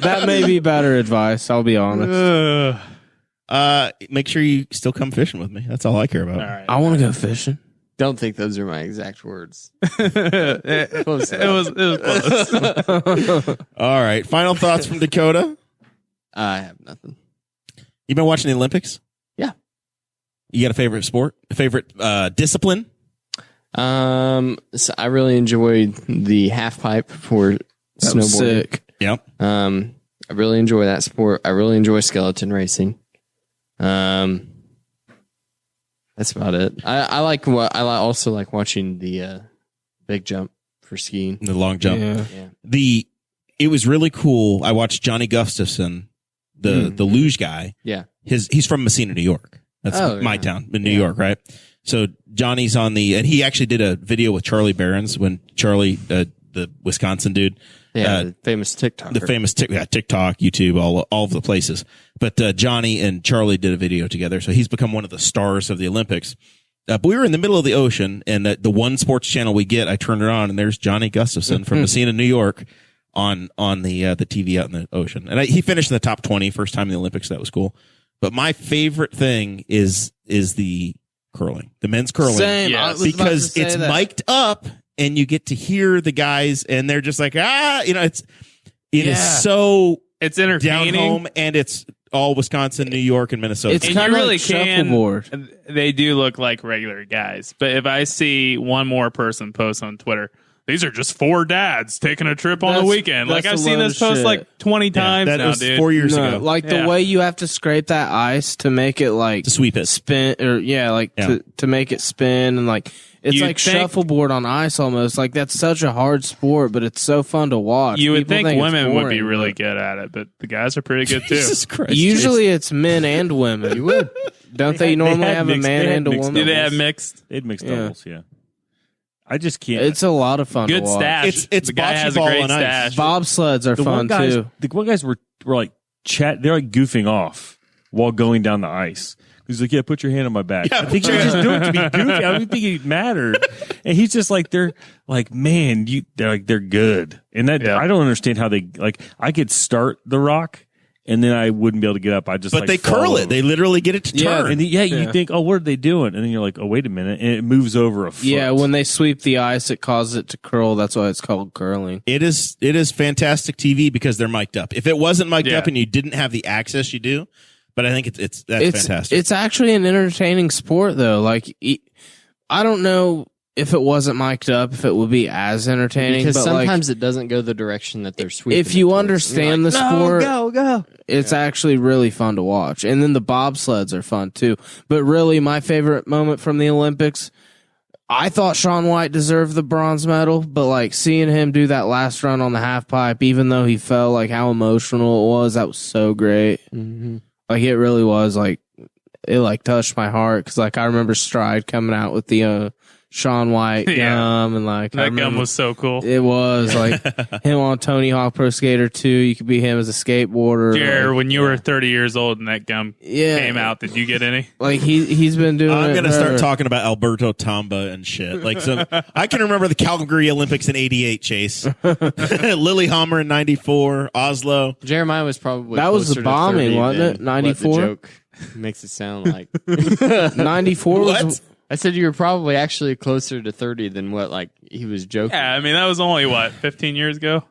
That may be better advice, I'll be honest. Make sure you still come fishing with me. That's all I care about. All right. I want to go fishing. Don't think those are my exact words. It was close. All right. Final thoughts from Dakota. I have nothing. You been watching the Olympics? Yeah. You got a favorite sport? A favorite discipline? So I really enjoyed the half pipe for snowboarding. Sick. Yep. I really enjoy that sport. I really enjoy skeleton racing. That's about it. I also like watching the big jump for skiing. The long jump. Yeah. It was really cool. I watched Johnny Gustafson, the luge guy. Yeah. He's from Messina, New York. That's my town in New York, right? So Johnny's and he actually did a video with Charlie Behrens when Charlie, the Wisconsin dude. Yeah, the famous TikTok. The famous TikTok, YouTube, all of the places. But Johnny and Charlie did a video together, so he's become one of the stars of the Olympics. But we were in the middle of the ocean, and the one sports channel we get, I turned it on, and there's Johnny Gustafson from Messina, New York, on the TV out in the ocean. And he finished in the top 20, first time in the Olympics. That was cool. But my favorite thing is the curling, the men's curling. Same. Yes. Because it's mic'd up and you get to hear the guys and they're just like, it is so it's entertaining. Down home, and it's all Wisconsin, New York, and Minnesota. It's kind of like shuffleboard. They do look like regular guys. But if I see one more person post on Twitter, these are just 4 dads taking a trip on the weekend. Like, I've seen this post like 20 times that now, was dude. 4 years ago. Like the way you have to scrape that ice to make it like to sweep it, spin, or to make it spin, and like it's like shuffleboard on ice almost. Like that's such a hard sport, but it's so fun to watch. You would think women would be really good at it, but the guys are pretty good too. Jesus Christ. Usually it's men and women. You would, don't they normally have a man and a woman? Do they have mixed? They'd mix doubles, yeah. I just can't. It's a lot of fun. Good to watch. stash. It's the guy has a great stash. Bobsleds are fun too. The one guys were like they're like goofing off while going down the ice. He's like, "Yeah, put your hand on my back." Yeah, I think you're just doing it to be goofy. I don't think it mattered. And he's just like, they're like, man, they're good. And that I don't understand how they like. I could start the rock. And then I wouldn't be able to get up. But they curl it. They literally get it to turn. And you think, oh, what are they doing? And then you're like, oh, wait a minute. And it moves over a foot. Yeah, when they sweep the ice, it causes it to curl. That's why it's called curling. It is fantastic TV because they're mic'd up. If it wasn't mic'd up and you didn't have the access, you do. But I think that's fantastic. It's actually an entertaining sport, though. Like, I don't know if it wasn't mic'd up, if it would be as entertaining. Because but sometimes it doesn't go the direction that they're sweeping. If you understand the sport, go. It's actually really fun to watch. And then the bobsleds are fun too. But really, my favorite moment from the Olympics, I thought Shaun White deserved the bronze medal, but like seeing him do that last run on the half pipe, even though he fell, like how emotional it was, that was so great. Mm-hmm. Like it really was like, it like touched my heart. Cause like I remember Stride coming out with the, Shaun White gum and like that gum was so cool. It was like him on Tony Hawk Pro Skater 2. You could be him as a skateboarder. Jared, when you were 30 years old and that gum came out, did you get any? Like he's been doing. I'm gonna start talking about Alberto Tomba and shit. Like I can remember the Calgary Olympics in '88. Chase, Lillehammer in '94, Oslo. Jeremiah was probably that was the bombing, wasn't it? '94. Joke makes it sound like 94 was. I said you were probably actually closer to 30 than what like he was joking. Yeah, I mean that was only 15 years ago.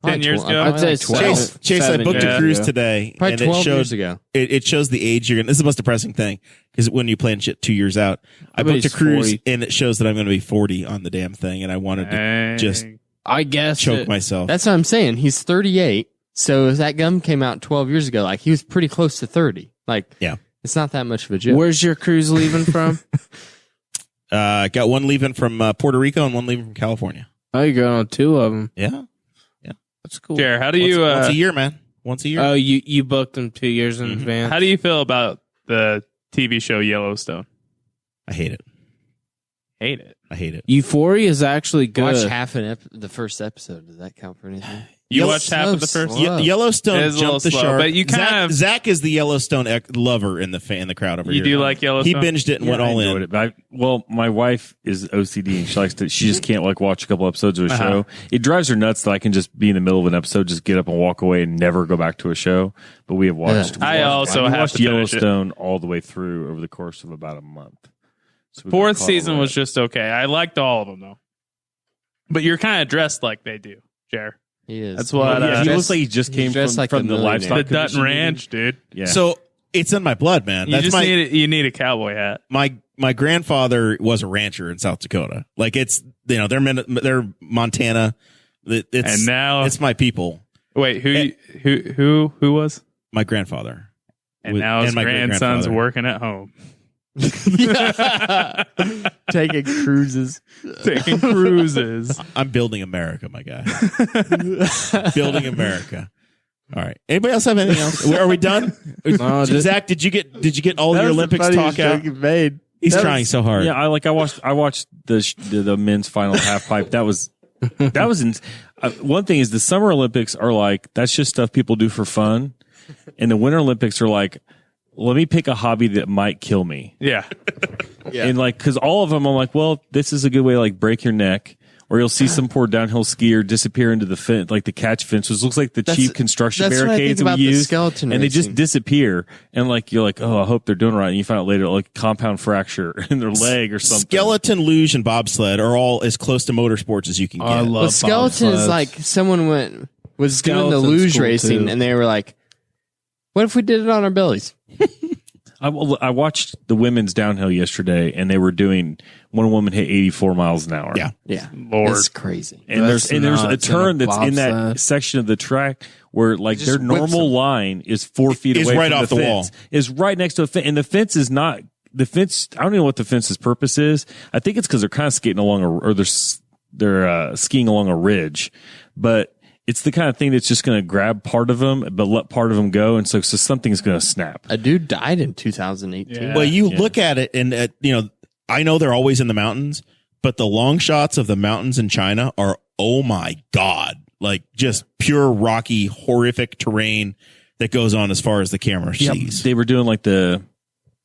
10 years ago. I'd say Chase, I booked a cruise today, probably and 12 years ago. It shows the age you're going to. This is the most depressing thing, because when you plan shit 2 years out, I booked a cruise, 40. And it shows that I'm going to be 40 on the damn thing, and I wanted to just, I guess, choke myself. That's what I'm saying. He's 38, so if that gum came out 12 years ago, like, he was pretty close to 30. Like, yeah. It's not that much of a joke. Where's your cruise leaving from? Got one leaving from Puerto Rico and one leaving from California. Oh, you're going on 2 of them. Yeah. That's cool. Jared, how do you... once a year, man. Once a year. Oh, you booked them 2 years in advance. How do you feel about the TV show Yellowstone? I hate it. I hate it. Euphoria is actually good. Watch half the first episode. Does that count for anything? You watched half of the first? Yellowstone jumped the shark. But you kind of... Zach is the Yellowstone lover in the crowd over here. You do like Yellowstone? He binged it and went all in. It. Well, my wife is OCD and she likes to. She just can't watch a couple episodes of a show. It drives her nuts that I can just be in the middle of an episode, just get up and walk away and never go back to a show. But we have watched. We watched Yellowstone all the way through over the course of about a month. So 4th season was just okay. I liked all of them though. But you're kind of dressed like they do, Jer. He is. That's what he looks like he just came from the livestock. The Dutton Ranch, dude. Yeah. So it's in my blood, man. You need a cowboy hat. My grandfather was a rancher in South Dakota. Like they're Montana. And now it's my people. Wait, who was? My grandfather. And now his grandson's working at home. Taking cruises. I'm building America, my guy. Building America. All right. Anybody else have anything else? Are we done? No, Zach, did you get all your Olympics talk out? Made. He's trying so hard. Yeah, I watched the men's final half pipe. That was one thing is the Summer Olympics are like that's just stuff people do for fun, and the Winter Olympics are like, let me pick a hobby that might kill me. Yeah. And like, cause all of them, I'm like, well, this is a good way to like break your neck, or you'll see some poor downhill skier disappear into the fence, like the catch fence, which looks like the cheap construction barricades that we use. And they just disappear. And like, you're like, oh, I hope they're doing right. And you find out later, like compound fracture in their leg or something. Skeleton, luge, and bobsled are all as close to motorsports as you can get. I love skeleton is like someone was doing the luge racing and they were like, what if we did it on our bellies? I watched the women's downhill yesterday, and they were doing one woman hit 84 miles an hour. Yeah, Lord, that's crazy. And there's a turn that's in that section of the track where like their normal line is 4 feet away right from off the fence. Wall. Is right next to a fence, and the fence is not the fence. I don't know what the fence's purpose is. I think it's because they're kind of skating along they're skiing along a ridge, but. It's the kind of thing that's just going to grab part of them, but let part of them go, and so something's going to snap. A dude died in 2018. Yeah. Well, you look at it, and I know they're always in the mountains, but the long shots of the mountains in China are, oh my god, like just pure rocky, horrific terrain that goes on as far as the camera sees. They were doing like the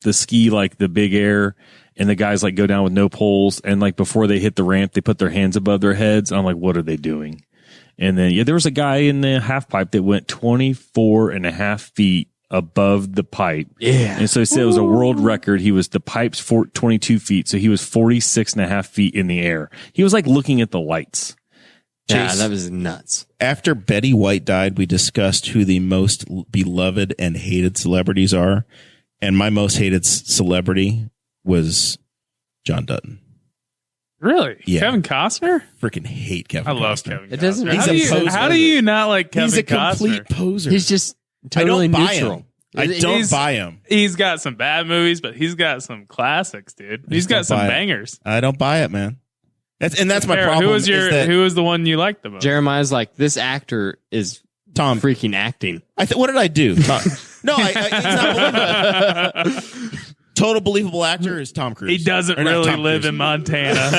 ski, like the big air. And the guys like go down with no poles, and like before they hit the ramp, they put their hands above their heads. I'm like, what are they doing? And then, there was a guy in the half pipe that went 24.5 feet above the pipe. Yeah. And so he said it was a world record. The pipe's 22 feet. So he was 46.5 feet in the air. He was like looking at the lights. Yeah, that was nuts. After Betty White died, we discussed who the most beloved and hated celebrities are. And my most hated celebrity was John Dutton. Really? Yeah. Kevin Costner? Freaking hate Kevin Costner. I love Kevin Costner. It doesn't. How do you not like Kevin Costner? He's a complete poser. He's just totally neutral. I don't buy him. He's got some bad movies, but he's got some classics, dude. He's got some bangers. I don't buy it, man. That's my problem. Who was the one you liked the most? Jeremiah's like, this actor is Tom freaking acting. What did I do? No, he's not believable. Total believable actor is Tom Cruise. He doesn't really live in Montana.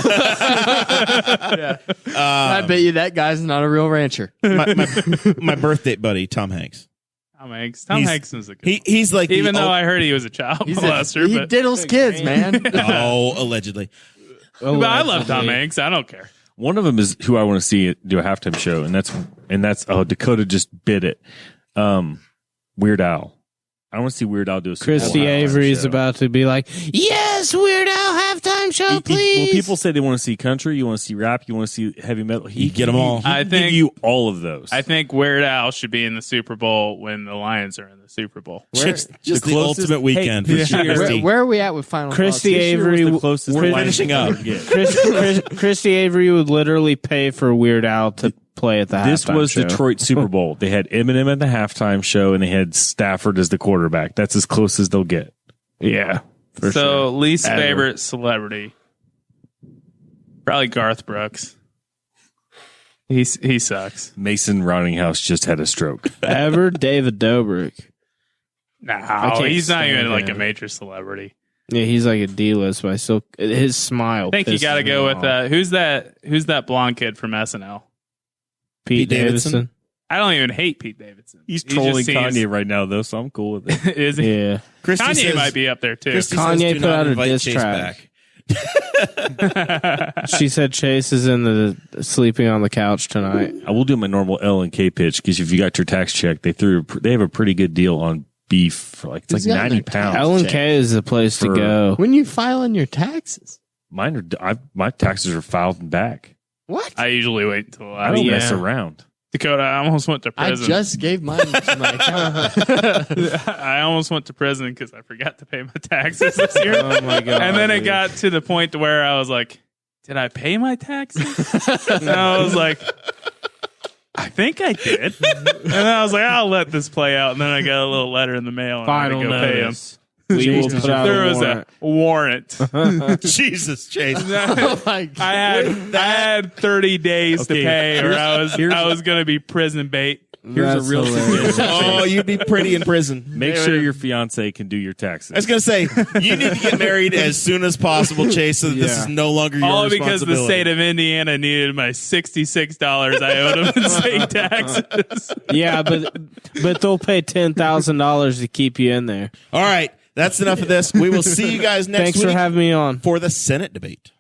I bet you that guy's not a real rancher. My birthday buddy, Tom Hanks. Tom Hanks is a good he's like, even though I heard he was a child molester. He diddles kids, man. Oh, allegedly. But I love Tom Hanks. I don't care. One of them is who I want to see do a halftime show, and that's Dakota just bit it. Weird Al. I want to see Weird Al do a Christy Avery's about to be like, yes, Weird Al halftime halftime show, please. Well, people say they want to see country, you want to see rap, you want to see heavy metal. He get them all. I think give you all of those. I think Weird Al should be in the Super Bowl when the Lions are in the Super Bowl. Just the ultimate weekend. Where are we at with final Christy thoughts? Avery, the closest we're finishing up. Christy Avery would literally pay for Weird Al to play at the halftime show. This was Detroit Super Bowl. They had Eminem at the halftime show, and they had Stafford as the quarterback. That's as close as they'll get. Yeah. So sure. Least favorite celebrity, probably Garth Brooks. He sucks. Mason Roddinghouse just had a stroke. Ever David Dobrik. No, he's not even like a major celebrity. Yeah, he's like a D-list, but I still his smile. I think you got to go with who's that blonde kid from SNL? Pete Davidson. I don't even hate Pete Davidson. He's trolling Kanye right now, though, so I'm cool with it. Is he? Yeah. Kanye might be up there, too. Kanye put out a diss track. She said Chase is in the sleeping on the couch tonight. I will do my normal L and K pitch, because if you got your tax check, they have a pretty good deal on beef for it's like 90 pounds. L and K is the place to go. When you filing your taxes? Mine are, my taxes are filed back. What? I usually wait until I don't mess around. Dakota, I almost went to prison. I just gave mine to my account. I almost went to prison because I forgot to pay my taxes this year. Oh my god! And then it got to the point where I was like, "Did I pay my taxes?" And I was like, "I think I did." And then I was like, "I'll let this play out." And then I got a little letter in the mail, and I had to go pay him. We will put out there was a warrant. Jesus, Chase. Oh my God. I had 30 days to pay, or I was going to be prison bait. Here's a real suggestion. Oh, you'd be pretty in prison. Make sure your fiance can do your taxes. I was going to say, you need to get married as soon as possible, Chase, so that this is no longer your responsibility. All because the state of Indiana needed my $66 I owed them in state taxes. Yeah, but they'll pay $10,000 to keep you in there. All right. That's enough of this. We will see you guys next week. Thanks for having me on. For the Senate debate.